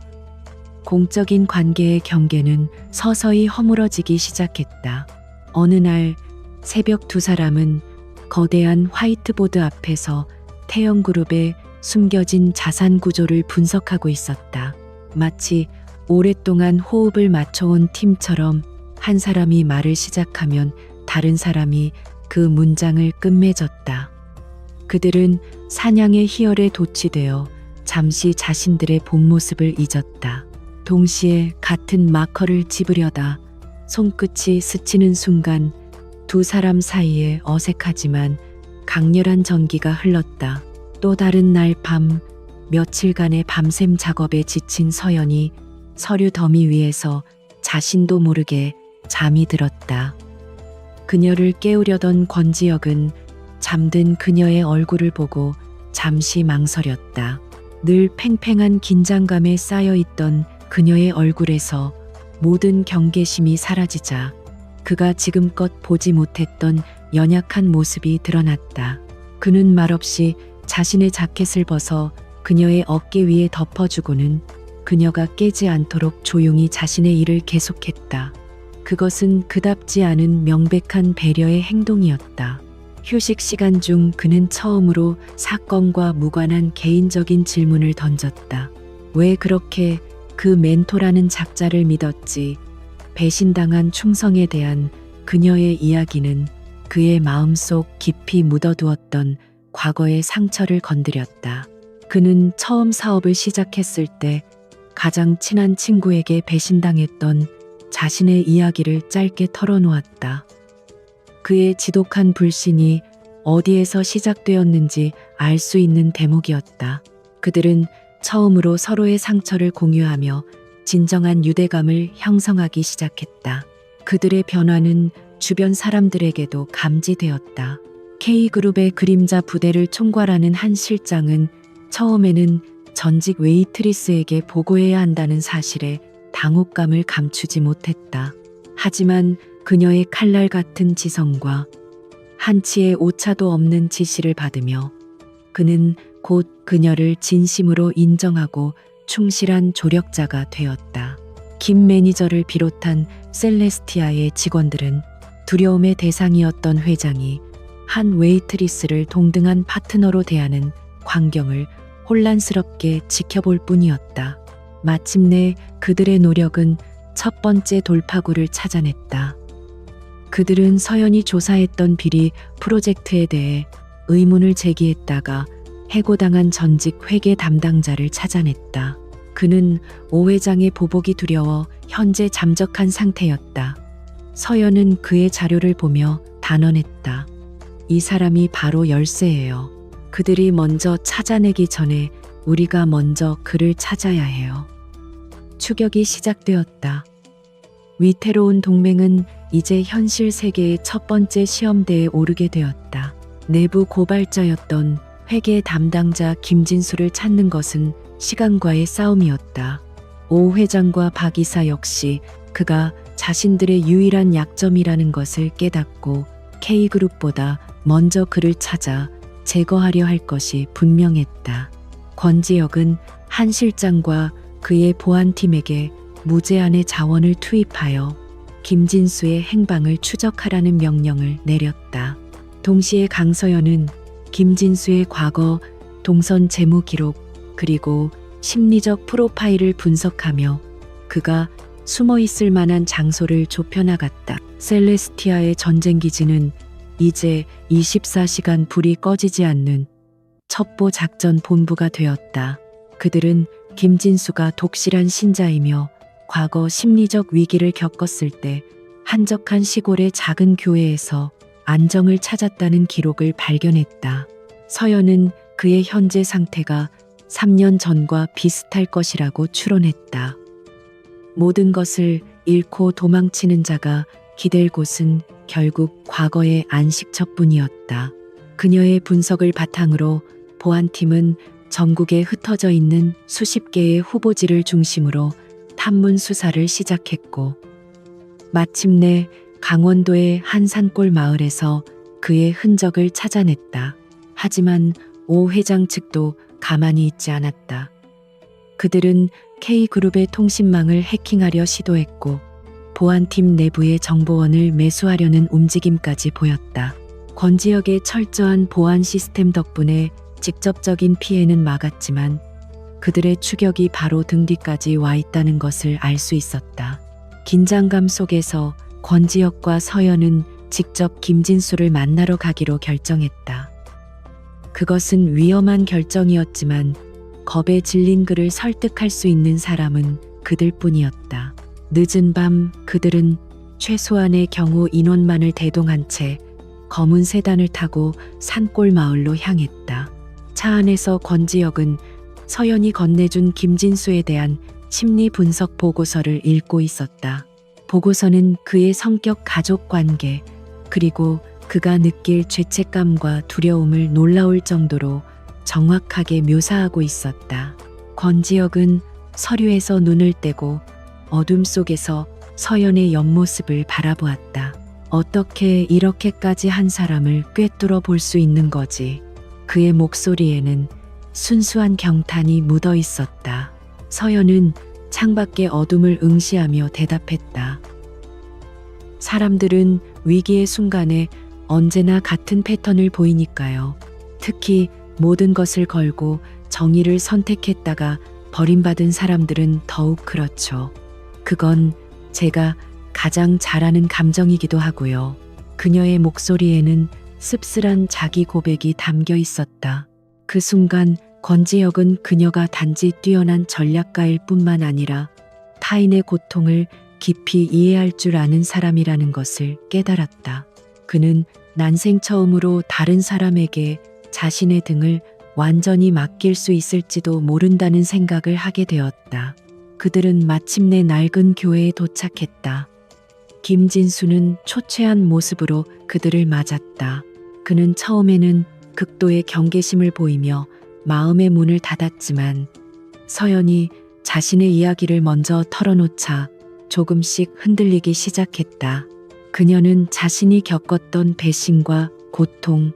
공적인 관계의 경계는 서서히 허물어지기 시작했다. 어느 날 새벽 두 사람은 거대한 화이트보드 앞에서 태영그룹의 숨겨진 자산 구조를 분석하고 있었다. 마치 오랫동안 호흡을 맞춰온 팀처럼 한 사람이 말을 시작하면 다른 사람이 그 문장을 끝맺었다. 그들은 사냥의 희열에 도취되어 잠시 자신들의 본 모습을 잊었다. 동시에 같은 마커를 집으려다 손끝이 스치는 순간 두 사람 사이에 어색하지만 강렬한 전기가 흘렀다. 또 다른 날 밤, 며칠간의 밤샘 작업에 지친 서연이 서류 더미 위에서 자신도 모르게 잠이 들었다. 그녀를 깨우려던 권지혁은 잠든 그녀의 얼굴을 보고 잠시 망설였다. 늘 팽팽한 긴장감에 쌓여있던 그녀의 얼굴에서 모든 경계심이 사라지자 그가 지금껏 보지 못했던 연약한 모습이 드러났다. 그는 말없이 자신의 자켓을 벗어 그녀의 어깨 위에 덮어주고는 그녀가 깨지 않도록 조용히 자신의 일을 계속했다. 그것은 그답지 않은 명백한 배려의 행동이었다. 휴식 시간 중 그는 처음으로 사건과 무관한 개인적인 질문을 던졌다. 왜 그렇게 그 멘토라는 작자를 믿었지? 배신당한 충성에 대한 그녀의 이야기는 그의 마음속 깊이 묻어두었던 과거의 상처를 건드렸다. 그는 처음 사업을 시작했을 때 가장 친한 친구에게 배신당했던 자신의 이야기를 짧게 털어놓았다. 그의 지독한 불신이 어디에서 시작되었는지 알 수 있는 대목이었다. 그들은 처음으로 서로의 상처를 공유하며 진정한 유대감을 형성하기 시작했다. 그들의 변화는 주변 사람들에게도 감지되었다. K그룹의 그림자 부대를 총괄하는 한 실장은 처음에는 전직 웨이트리스에게 보고해야 한다는 사실에 당혹감을 감추지 못했다. 하지만 그녀의 칼날 같은 지성과 한치의 오차도 없는 지시를 받으며 그는 곧 그녀를 진심으로 인정하고 충실한 조력자가 되었다. 김 매니저를 비롯한 셀레스티아의 직원들은 두려움의 대상이었던 회장이 한 웨이트리스를 동등한 파트너로 대하는 광경을 혼란스럽게 지켜볼 뿐이었다. 마침내 그들의 노력은 첫 번째 돌파구를 찾아냈다. 그들은 서연이 조사했던 비리 프로젝트에 대해 의문을 제기했다가 해고당한 전직 회계 담당자를 찾아냈다. 그는 오 회장의 보복이 두려워 현재 잠적한 상태였다. 서연은 그의 자료를 보며 단언했다. 이 사람이 바로 열쇠예요. 그들이 먼저 찾아내기 전에 우리가 먼저 그를 찾아야 해요. 추격이 시작되었다. 위태로운 동맹은 이제 현실 세계의 첫 번째 시험대에 오르게 되었다. 내부 고발자였던 회계 담당자 김진수를 찾는 것은 시간과의 싸움이었다. 오 회장과 박 이사 역시 그가 자신들의 유일한 약점이라는 것을 깨닫고 K그룹보다 먼저 그를 찾아 제거하려 할 것이 분명했다. 권지혁은 한 실장과 그의 보안팀에게 무제한의 자원을 투입하여 김진수의 행방을 추적하라는 명령을 내렸다. 동시에 강서연은 김진수의 과거, 동선 재무 기록, 그리고 심리적 프로파일을 분석하며 그가 숨어 있을 만한 장소를 좁혀나갔다. 셀레스티아의 전쟁 기지는 이제 24시간 불이 꺼지지 않는 첩보 작전 본부가 되었다. 그들은 김진수가 독실한 신자이며 과거 심리적 위기를 겪었을 때 한적한 시골의 작은 교회에서 안정을 찾았다는 기록을 발견했다. 서연은 그의 현재 상태가 3년 전과 비슷할 것이라고 추론했다. 모든 것을 잃고 도망치는 자가 기댈 곳은 결국 과거의 안식처뿐이었다. 그녀의 분석을 바탕으로 보안팀은 전국에 흩어져 있는 수십 개의 후보지를 중심으로 탐문 수사를 시작했고, 마침내 강원도의 한 산골 마을에서 그의 흔적을 찾아냈다. 하지만 오 회장 측도 가만히 있지 않았다. 그들은 K그룹의 통신망을 해킹하려 시도했고, 보안팀 내부의 정보원을 매수하려는 움직임까지 보였다. 권지역의 철저한 보안 시스템 덕분에 직접적인 피해는 막았지만 그들의 추격이 바로 등 뒤까지 와 있다는 것을 알 수 있었다. 긴장감 속에서 권지혁과 서연은 직접 김진수를 만나러 가기로 결정했다. 그것은 위험한 결정이었지만 겁에 질린 그를 설득할 수 있는 사람은 그들뿐이었다. 늦은 밤 그들은 최소한의 경우 인원만을 대동한 채 검은 세단을 타고 산골 마을로 향했다. 차 안에서 권지혁은 서연이 건네준 김진수에 대한 심리 분석 보고서를 읽고 있었다. 보고서는 그의 성격, 가족 관계, 그리고 그가 느낄 죄책감과 두려움을 놀라울 정도로 정확하게 묘사하고 있었다. 권지혁은 서류에서 눈을 떼고 어둠 속에서 서연의 옆모습을 바라보았다. 어떻게 이렇게까지 한 사람을 꿰뚫어 볼 수 있는 거지? 그의 목소리에는 순수한 경탄이 묻어 있었다. 서연은 창밖의 어둠을 응시하며 대답했다. 사람들은 위기의 순간에 언제나 같은 패턴을 보이니까요. 특히 모든 것을 걸고 정의를 선택했다가 버림받은 사람들은 더욱 그렇죠. 그건 제가 가장 잘 아는 감정이기도 하고요. 그녀의 목소리에는 씁쓸한 자기 고백이 담겨 있었다. 그 순간 권지혁은 그녀가 단지 뛰어난 전략가일 뿐만 아니라 타인의 고통을 깊이 이해할 줄 아는 사람이라는 것을 깨달았다. 그는 난생 처음으로 다른 사람에게 자신의 등을 완전히 맡길 수 있을지도 모른다는 생각을 하게 되었다. 그들은 마침내 낡은 교회에 도착했다. 김진수는 초췌한 모습으로 그들을 맞았다. 그는 처음에는 극도의 경계심을 보이며 마음의 문을 닫았지만 서연이 자신의 이야기를 먼저 털어놓자 조금씩 흔들리기 시작했다. 그녀는 자신이 겪었던 배신과 고통,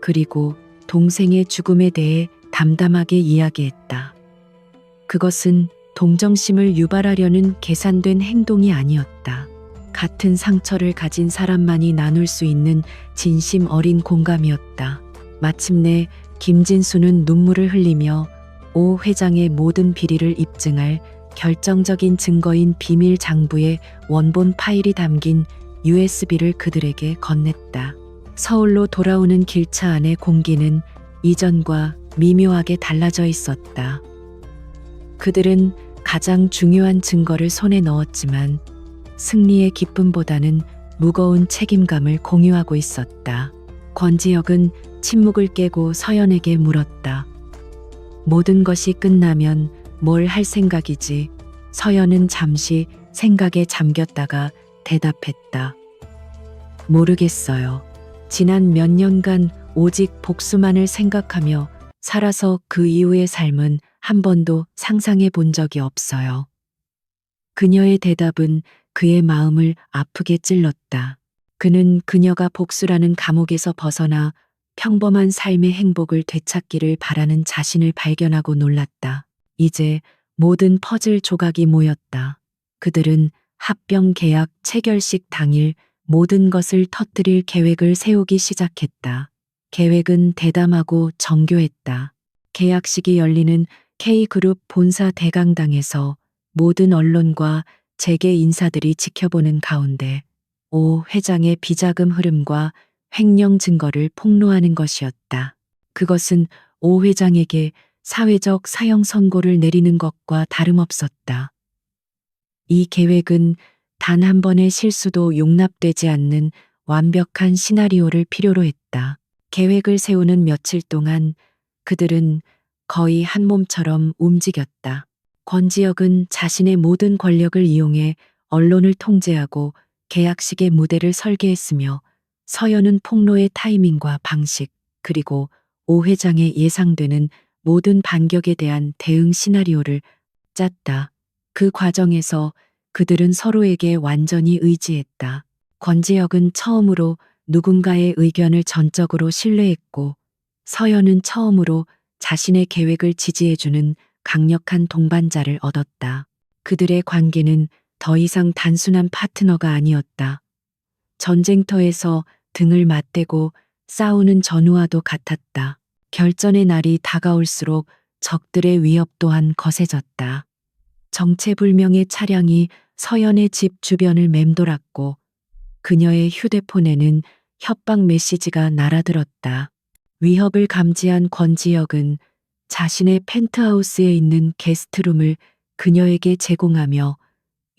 그리고 동생의 죽음에 대해 담담하게 이야기했다. 그것은 동정심을 유발하려는 계산된 행동이 아니었다. 같은 상처를 가진 사람만이 나눌 수 있는 진심 어린 공감이었다. 마침내 김진수는 눈물을 흘리며 오 회장의 모든 비리를 입증할 결정적인 증거인 비밀 장부의 원본 파일이 담긴 USB를 그들에게 건넸다. 서울로 돌아오는 길차 안의 공기는 이전과 미묘하게 달라져 있었다. 그들은 가장 중요한 증거를 손에 넣었지만 승리의 기쁨보다는 무거운 책임감을 공유하고 있었다. 권지혁은 침묵을 깨고 서연에게 물었다. 모든 것이 끝나면 뭘 할 생각이지? 서연은 잠시 생각에 잠겼다가 대답했다. 모르겠어요. 지난 몇 년간 오직 복수만을 생각하며 살아서 그 이후의 삶은 한 번도 상상해 본 적이 없어요. 그녀의 대답은 그의 마음을 아프게 찔렀다. 그는 그녀가 복수라는 감옥에서 벗어나 평범한 삶의 행복을 되찾기를 바라는 자신을 발견하고 놀랐다. 이제 모든 퍼즐 조각이 모였다. 그들은 합병 계약 체결식 당일 모든 것을 터뜨릴 계획을 세우기 시작했다. 계획은 대담하고 정교했다. 계약식이 열리는 K그룹 본사 대강당에서 모든 언론과 재계 인사들이 지켜보는 가운데 오 회장의 비자금 흐름과 횡령 증거를 폭로하는 것이었다. 그것은 오 회장에게 사회적 사형 선고를 내리는 것과 다름없었다. 이 계획은 단 한 번의 실수도 용납되지 않는 완벽한 시나리오를 필요로 했다. 계획을 세우는 며칠 동안 그들은 거의 한 몸처럼 움직였다. 권지혁은 자신의 모든 권력을 이용해 언론을 통제하고 계약식의 무대를 설계했으며 서연은 폭로의 타이밍과 방식, 그리고 오 회장의 예상되는 모든 반격에 대한 대응 시나리오를 짰다. 그 과정에서 그들은 서로에게 완전히 의지했다. 권지혁은 처음으로 누군가의 의견을 전적으로 신뢰했고, 서연은 처음으로 자신의 계획을 지지해주는 강력한 동반자를 얻었다. 그들의 관계는 더 이상 단순한 파트너가 아니었다. 전쟁터에서 등을 맞대고 싸우는 전우와도 같았다. 결전의 날이 다가올수록 적들의 위협 또한 거세졌다. 정체불명의 차량이 서연의 집 주변을 맴돌았고 그녀의 휴대폰에는 협박 메시지가 날아들었다. 위협을 감지한 권지혁은 자신의 펜트하우스에 있는 게스트룸을 그녀에게 제공하며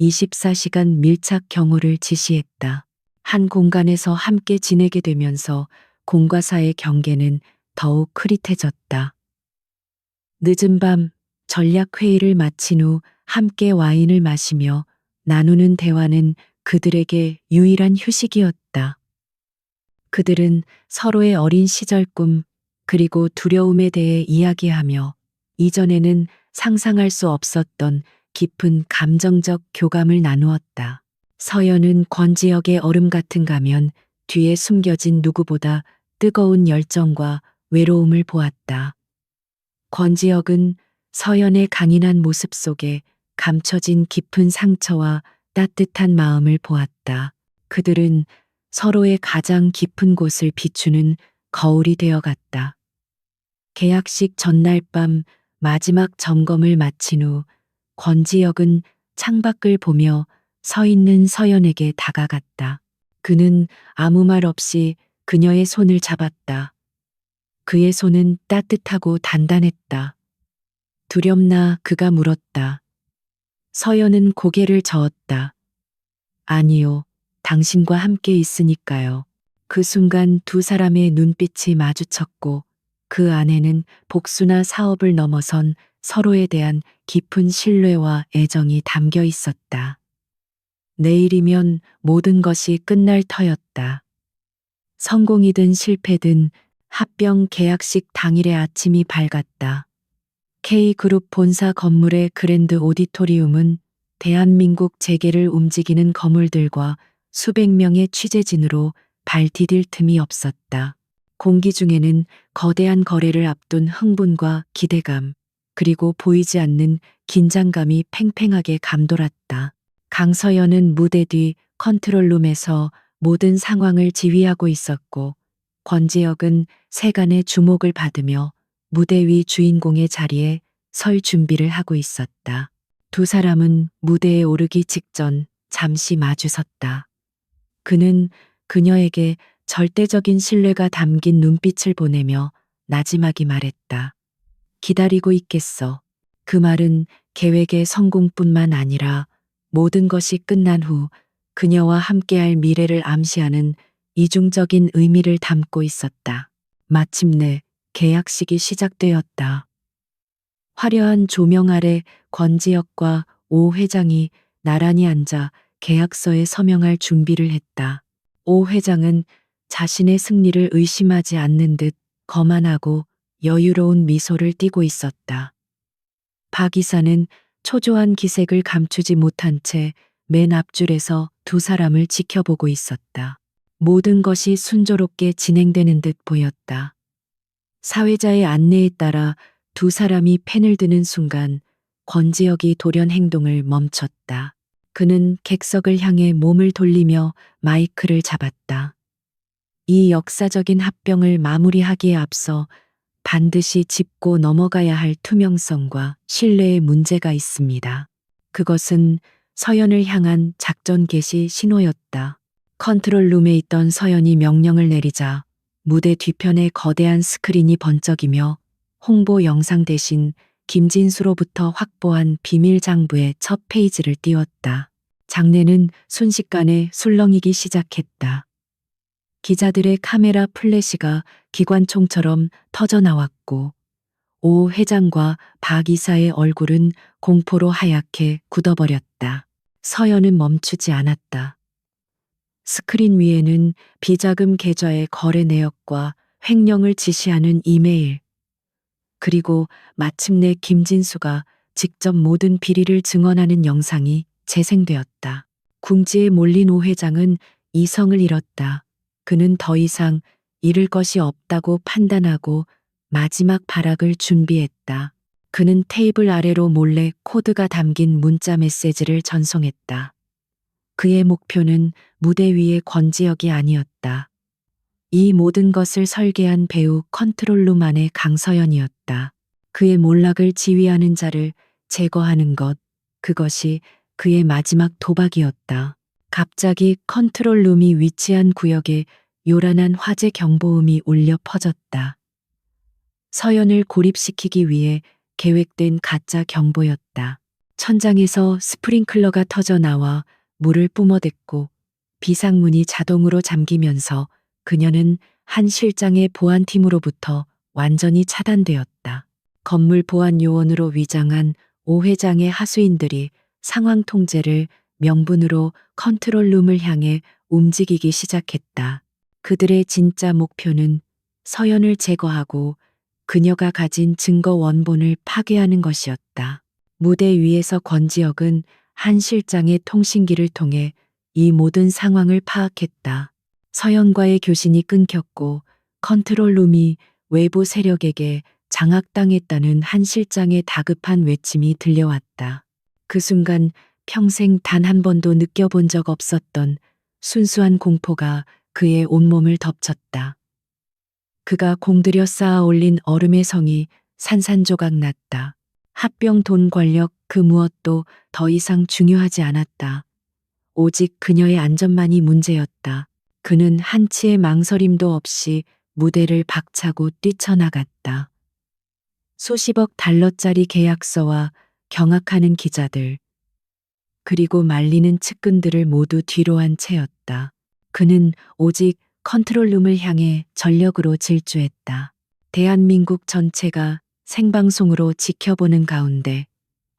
24시간 밀착 경호를 지시했다. 한 공간에서 함께 지내게 되면서 공과 사의 경계는 더욱 흐릿해졌다. 늦은 밤 전략 회의를 마친 후 함께 와인을 마시며 나누는 대화는 그들에게 유일한 휴식이었다. 그들은 서로의 어린 시절 꿈, 그리고 두려움에 대해 이야기하며 이전에는 상상할 수 없었던 깊은 감정적 교감을 나누었다. 서연은 권지혁의 얼음 같은 가면 뒤에 숨겨진 누구보다 뜨거운 열정과 외로움을 보았다. 권지혁은 서연의 강인한 모습 속에 감춰진 깊은 상처와 따뜻한 마음을 보았다. 그들은 서로의 가장 깊은 곳을 비추는 거울이 되어갔다. 계약식 전날 밤 마지막 점검을 마친 후 권지혁은 창밖을 보며 서 있는 서연에게 다가갔다. 그는 아무 말 없이 그녀의 손을 잡았다. 그의 손은 따뜻하고 단단했다. 두렵나 그가 물었다. 서연은 고개를 저었다. 아니요, 당신과 함께 있으니까요. 그 순간 두 사람의 눈빛이 마주쳤고 그 안에는 복수나 사업을 넘어선 서로에 대한 깊은 신뢰와 애정이 담겨 있었다. 내일이면 모든 것이 끝날 터였다. 성공이든 실패든 합병 계약식 당일의 아침이 밝았다. K그룹 본사 건물의 그랜드 오디토리움은 대한민국 재계를 움직이는 거물들과 수백 명의 취재진으로 발 디딜 틈이 없었다. 공기 중에는 거대한 거래를 앞둔 흥분과 기대감, 그리고 보이지 않는 긴장감이 팽팽하게 감돌았다. 강서연은 무대 뒤 컨트롤룸에서 모든 상황을 지휘하고 있었고, 권지혁은 세간의 주목을 받으며 무대 위 주인공의 자리에 설 준비를 하고 있었다. 두 사람은 무대에 오르기 직전 잠시 마주섰다. 그는 그녀에게 절대적인 신뢰가 담긴 눈빛을 보내며 나지막이 말했다. 기다리고 있겠어. 그 말은 계획의 성공뿐만 아니라 모든 것이 끝난 후 그녀와 함께할 미래를 암시하는 이중적인 의미를 담고 있었다. 마침내 계약식이 시작되었다. 화려한 조명 아래 권지혁과 오 회장이 나란히 앉아 계약서에 서명할 준비를 했다. 오 회장은 자신의 승리를 의심하지 않는 듯 거만하고 여유로운 미소를 띠고 있었다. 박 이사는 초조한 기색을 감추지 못한 채 맨 앞줄에서 두 사람을 지켜보고 있었다. 모든 것이 순조롭게 진행되는 듯 보였다. 사회자의 안내에 따라 두 사람이 펜을 드는 순간 권지혁이 돌연 행동을 멈췄다. 그는 객석을 향해 몸을 돌리며 마이크를 잡았다. 이 역사적인 합병을 마무리하기에 앞서 반드시 짚고 넘어가야 할 투명성과 신뢰의 문제가 있습니다. 그것은 서연을 향한 작전 개시 신호였다. 컨트롤룸에 있던 서연이 명령을 내리자 무대 뒤편에 거대한 스크린이 번쩍이며 홍보 영상 대신 김진수로부터 확보한 비밀 장부의 첫 페이지를 띄웠다. 장내는 순식간에 술렁이기 시작했다. 기자들의 카메라 플래시가 기관총처럼 터져 나왔고 오 회장과 박 이사의 얼굴은 공포로 하얗게 굳어버렸다. 서연은 멈추지 않았다. 스크린 위에는 비자금 계좌의 거래 내역과 횡령을 지시하는 이메일, 그리고 마침내 김진수가 직접 모든 비리를 증언하는 영상이 재생되었다. 궁지에 몰린 오 회장은 이성을 잃었다. 그는 더 이상 잃을 것이 없다고 판단하고 마지막 발악을 준비했다. 그는 테이블 아래로 몰래 코드가 담긴 문자 메시지를 전송했다. 그의 목표는 무대 위의 권지혁이 아니었다. 이 모든 것을 설계한 배우 컨트롤룸 안의 강서연이었다. 그의 몰락을 지휘하는 자를 제거하는 것, 그것이 그의 마지막 도박이었다. 갑자기 컨트롤룸이 위치한 구역에 요란한 화재 경보음이 울려 퍼졌다. 서연을 고립시키기 위해 계획된 가짜 경보였다. 천장에서 스프링클러가 터져 나와 물을 뿜어댔고 비상문이 자동으로 잠기면서 그녀는 한 실장의 보안팀으로부터 완전히 차단되었다. 건물 보안 요원으로 위장한 오 회장의 하수인들이 상황 통제를 명분으로 컨트롤룸을 향해 움직이기 시작했다. 그들의 진짜 목표는 서연을 제거하고 그녀가 가진 증거 원본을 파괴하는 것이었다. 무대 위에서 권지혁은 한 실장의 통신기를 통해 이 모든 상황을 파악했다. 서연과의 교신이 끊겼고 컨트롤룸이 외부 세력에게 장악당했다는 한 실장의 다급한 외침이 들려왔다. 그 순간 평생 단 한 번도 느껴본 적 없었던 순수한 공포가 그의 온몸을 덮쳤다. 그가 공들여 쌓아 올린 얼음의 성이 산산조각 났다. 합병, 돈, 권력, 그 무엇도 더 이상 중요하지 않았다. 오직 그녀의 안전만이 문제였다. 그는 한치의 망설임도 없이 무대를 박차고 뛰쳐나갔다. 수십억 달러짜리 계약서와 경악하는 기자들, 그리고 말리는 측근들을 모두 뒤로한 채였다. 그는 오직 컨트롤룸을 향해 전력으로 질주했다. 대한민국 전체가 생방송으로 지켜보는 가운데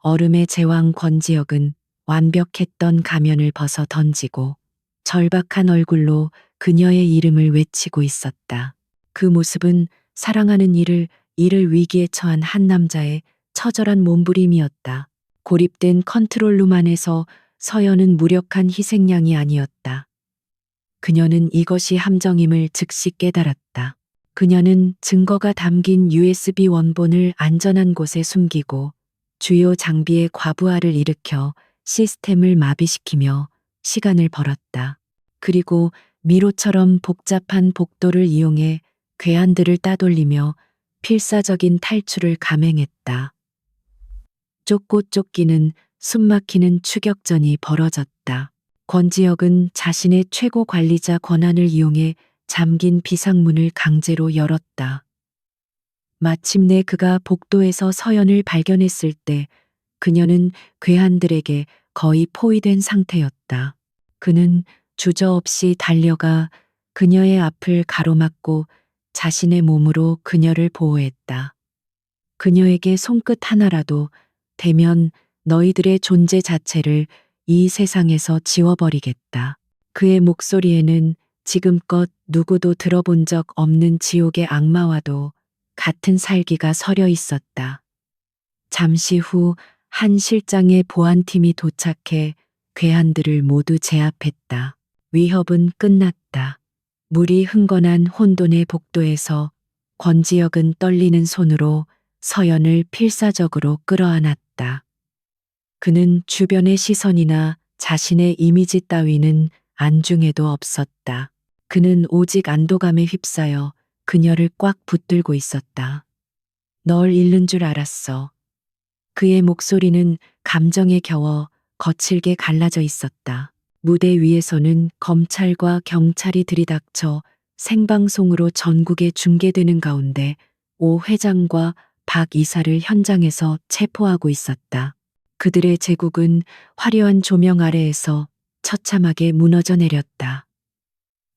얼음의 제왕 권지혁은 완벽했던 가면을 벗어 던지고 절박한 얼굴로 그녀의 이름을 외치고 있었다. 그 모습은 사랑하는 이를 위기에 처한 한 남자의 처절한 몸부림이었다. 고립된 컨트롤룸 안에서 서연은 무력한 희생양이 아니었다. 그녀는 이것이 함정임을 즉시 깨달았다. 그녀는 증거가 담긴 USB 원본을 안전한 곳에 숨기고 주요 장비의 과부하를 일으켜 시스템을 마비시키며 시간을 벌었다. 그리고 미로처럼 복잡한 복도를 이용해 괴한들을 따돌리며 필사적인 탈출을 감행했다. 쫓고 쫓기는 숨막히는 추격전이 벌어졌다. 권지혁은 자신의 최고 관리자 권한을 이용해 잠긴 비상문을 강제로 열었다. 마침내 그가 복도에서 서연을 발견했을 때 그녀는 괴한들에게 거의 포위된 상태였다. 그는 주저없이 달려가 그녀의 앞을 가로막고 자신의 몸으로 그녀를 보호했다. 그녀에게 손끝 하나라도 대면 너희들의 존재 자체를 이 세상에서 지워버리겠다. 그의 목소리에는 지금껏 누구도 들어본 적 없는 지옥의 악마와도 같은 살기가 서려 있었다. 잠시 후 한 실장의 보안팀이 도착해 괴한들을 모두 제압했다. 위협은 끝났다. 물이 흥건한 혼돈의 복도에서 권지혁은 떨리는 손으로 서연을 필사적으로 끌어안았다. 그는 주변의 시선이나 자신의 이미지 따위는 안중에도 없었다. 그는 오직 안도감에 휩싸여 그녀를 꽉 붙들고 있었다. 널 잃는 줄 알았어. 그의 목소리는 감정에 겨워 거칠게 갈라져 있었다. 무대 위에서는 검찰과 경찰이 들이닥쳐 생방송으로 전국에 중계되는 가운데 오 회장과 박 이사를 현장에서 체포하고 있었다. 그들의 제국은 화려한 조명 아래에서 처참하게 무너져 내렸다.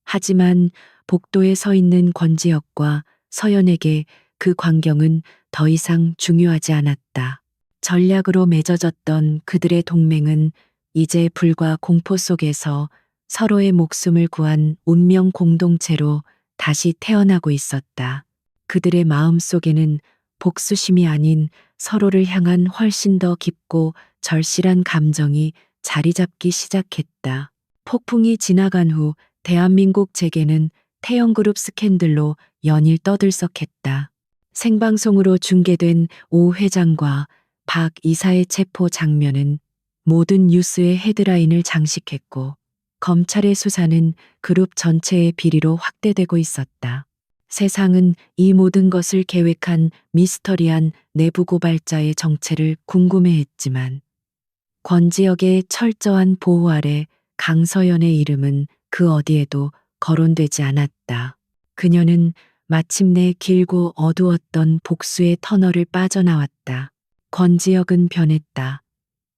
하지만 복도에 서 있는 권지혁과 서연에게 그 광경은 더 이상 중요하지 않았다. 전략으로 맺어졌던 그들의 동맹은 이제 불과 공포 속에서 서로의 목숨을 구한 운명 공동체로 다시 태어나고 있었다. 그들의 마음 속에는 복수심이 아닌 서로를 향한 훨씬 더 깊고 절실한 감정이 자리 잡기 시작했다. 폭풍이 지나간 후 대한민국 재계는 태영그룹 스캔들로 연일 떠들썩했다. 생방송으로 중계된 오 회장과 박 이사의 체포 장면은 모든 뉴스의 헤드라인을 장식했고 검찰의 수사는 그룹 전체의 비리로 확대되고 있었다. 세상은 이 모든 것을 계획한 미스터리한 내부 고발자의 정체를 궁금해했지만 권지혁의 철저한 보호 아래 강서연의 이름은 그 어디에도 거론되지 않았다. 그녀는 마침내 길고 어두웠던 복수의 터널을 빠져나왔다. 권지혁은 변했다.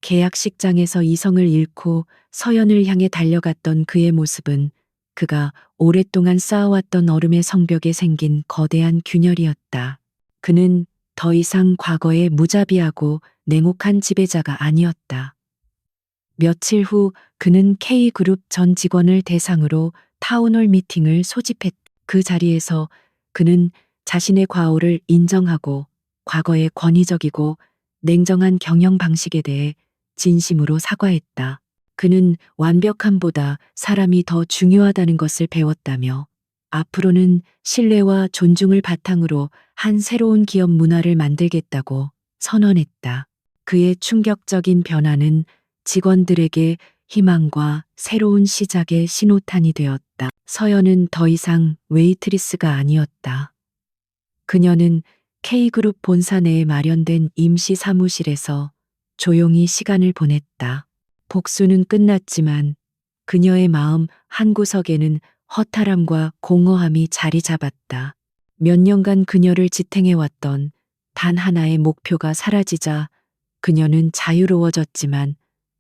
계약식장에서 이성을 잃고 서연을 향해 달려갔던 그의 모습은 그가 오랫동안 쌓아왔던 얼음의 성벽에 생긴 거대한 균열이었다. 그는 더 이상 과거의 무자비하고 냉혹한 지배자가 아니었다. 며칠 후 그는 K그룹 전 직원을 대상으로 타운홀 미팅을 소집했다. 그 자리에서 그는 자신의 과오를 인정하고 과거의 권위적이고 냉정한 경영 방식에 대해 진심으로 사과했다. 그는 완벽함보다 사람이 더 중요하다는 것을 배웠다며 앞으로는 신뢰와 존중을 바탕으로 한 새로운 기업 문화를 만들겠다고 선언했다. 그의 충격적인 변화는 직원들에게 희망과 새로운 시작의 신호탄이 되었다. 서연은 더 이상 웨이트리스가 아니었다. 그녀는 K그룹 본사 내에 마련된 임시 사무실에서 조용히 시간을 보냈다. 복수는 끝났지만 그녀의 마음 한구석에는 허탈함과 공허함이 자리 잡았다. 몇 년간 그녀를 지탱해왔던 단 하나의 목표가 사라지자 그녀는 자유로워졌지만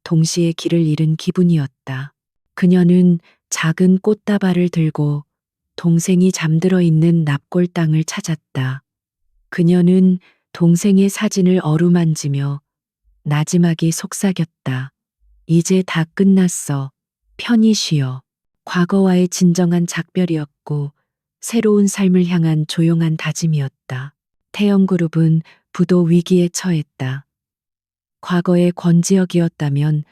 동시에 길을 잃은 기분이었다. 그녀는 작은 꽃다발을 들고 동생이 잠들어 있는 납골 땅을 찾았다. 그녀는 동생의 사진을 어루만지며 나지막이 속삭였다. 이제 다 끝났어. 편히 쉬어. 과거와의 진정한 작별이었고 새로운 삶을 향한 조용한 다짐이었다. 태영그룹은 부도 위기에 처했다. 과거의 권지혁이었다면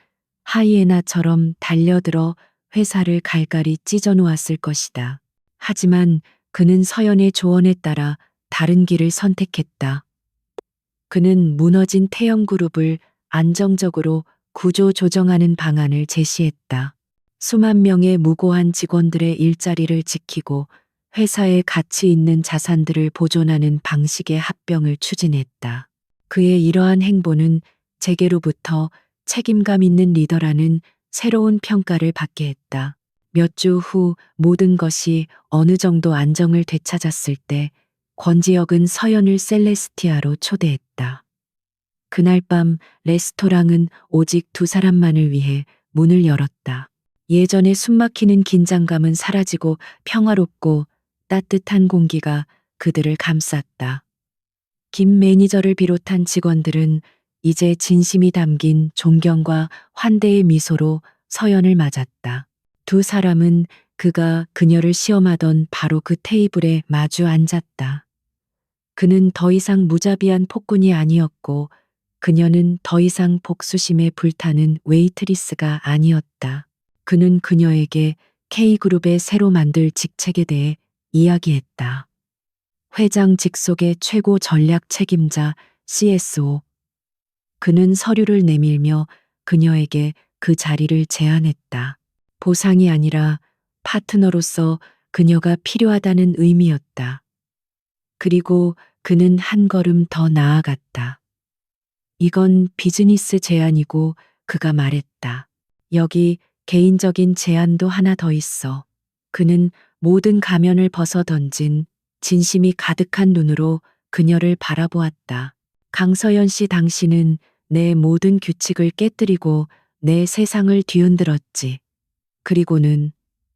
하이에나처럼 달려들어 회사를 갈갈이 찢어놓았을 것이다. 하지만 그는 서연의 조언에 따라 다른 길을 선택했다. 그는 무너진 태영그룹을 안정적으로 구조 조정하는 방안을 제시했다. 수만 명의 무고한 직원들의 일자리를 지키고 회사의 가치 있는 자산들을 보존하는 방식의 합병을 추진했다. 그의 이러한 행보는 재계로부터 책임감 있는 리더라는 새로운 평가를 받게 했다. 몇 주 후 모든 것이 어느 정도 안정을 되찾았을 때 권지혁은 서연을 셀레스티아로 초대했다. 그날 밤 레스토랑은 오직 두 사람만을 위해 문을 열었다. 예전의 숨막히는 긴장감은 사라지고 평화롭고 따뜻한 공기가 그들을 감쌌다. 김 매니저를 비롯한 직원들은 이제 진심이 담긴 존경과 환대의 미소로 서연을 맞았다. 두 사람은 그가 그녀를 시험하던 바로 그 테이블에 마주 앉았다. 그는 더 이상 무자비한 폭군이 아니었고 그녀는 더 이상 복수심에 불타는 웨이트리스가 아니었다. 그는 그녀에게 K그룹의 새로 만들 직책에 대해 이야기했다. 회장 직속의 최고 전략 책임자 CSO. 그는 서류를 내밀며 그녀에게 그 자리를 제안했다. 보상이 아니라 파트너로서 그녀가 필요하다는 의미였다. 그리고 그는 한 걸음 더 나아갔다. 이건 비즈니스 제안이고 그가 말했다. 여기 개인적인 제안도 하나 더 있어. 그는 모든 가면을 벗어 던진 진심이 가득한 눈으로 그녀를 바라보았다. 강서연 씨, 당신은 내 모든 규칙을 깨뜨리고 내 세상을 뒤흔들었지. 그리고는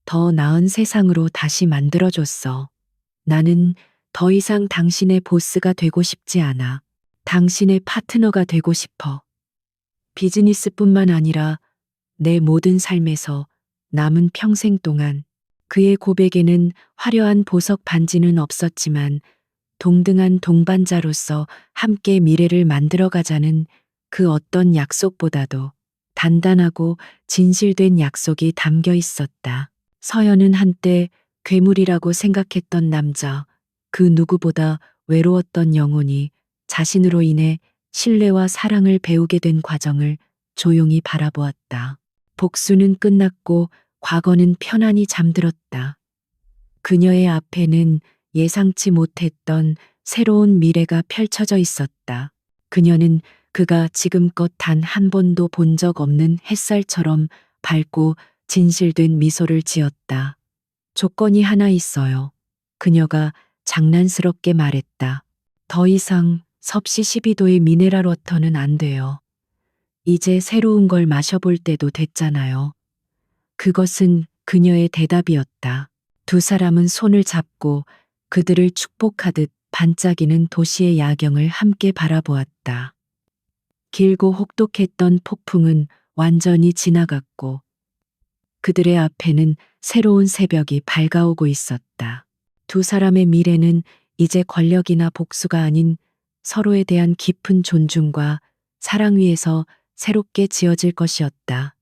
더 나은 세상으로 다시 만들어줬어. 나는 더 이상 당신의 보스가 되고 싶지 않아. 당신의 파트너가 되고 싶어. 비즈니스뿐만 아니라 내 모든 삶에서 남은 평생 동안. 그의 고백에는 화려한 보석 반지는 없었지만 동등한 동반자로서 함께 미래를 만들어가자는 그 어떤 약속보다도 단단하고 진실된 약속이 담겨 있었다. 서연은 한때 괴물이라고 생각했던 남자, 그 누구보다 외로웠던 영혼이 자신으로 인해 신뢰와 사랑을 배우게 된 과정을 조용히 바라보았다. 복수는 끝났고 과거는 편안히 잠들었다. 그녀의 앞에는 예상치 못했던 새로운 미래가 펼쳐져 있었다. 그녀는 그가 지금껏 단 한 번도 본 적 없는 햇살처럼 밝고 진실된 미소를 지었다. 조건이 하나 있어요. 그녀가 장난스럽게 말했다. 더 이상 섭씨 12도의 미네랄 워터는 안 돼요. 이제 새로운 걸 마셔볼 때도 됐잖아요. 그것은 그녀의 대답이었다. 두 사람은 손을 잡고 그들을 축복하듯 반짝이는 도시의 야경을 함께 바라보았다. 길고 혹독했던 폭풍은 완전히 지나갔고 그들의 앞에는 새로운 새벽이 밝아오고 있었다. 두 사람의 미래는 이제 권력이나 복수가 아닌 서로에 대한 깊은 존중과 사랑 위에서 새롭게 지어질 것이었다.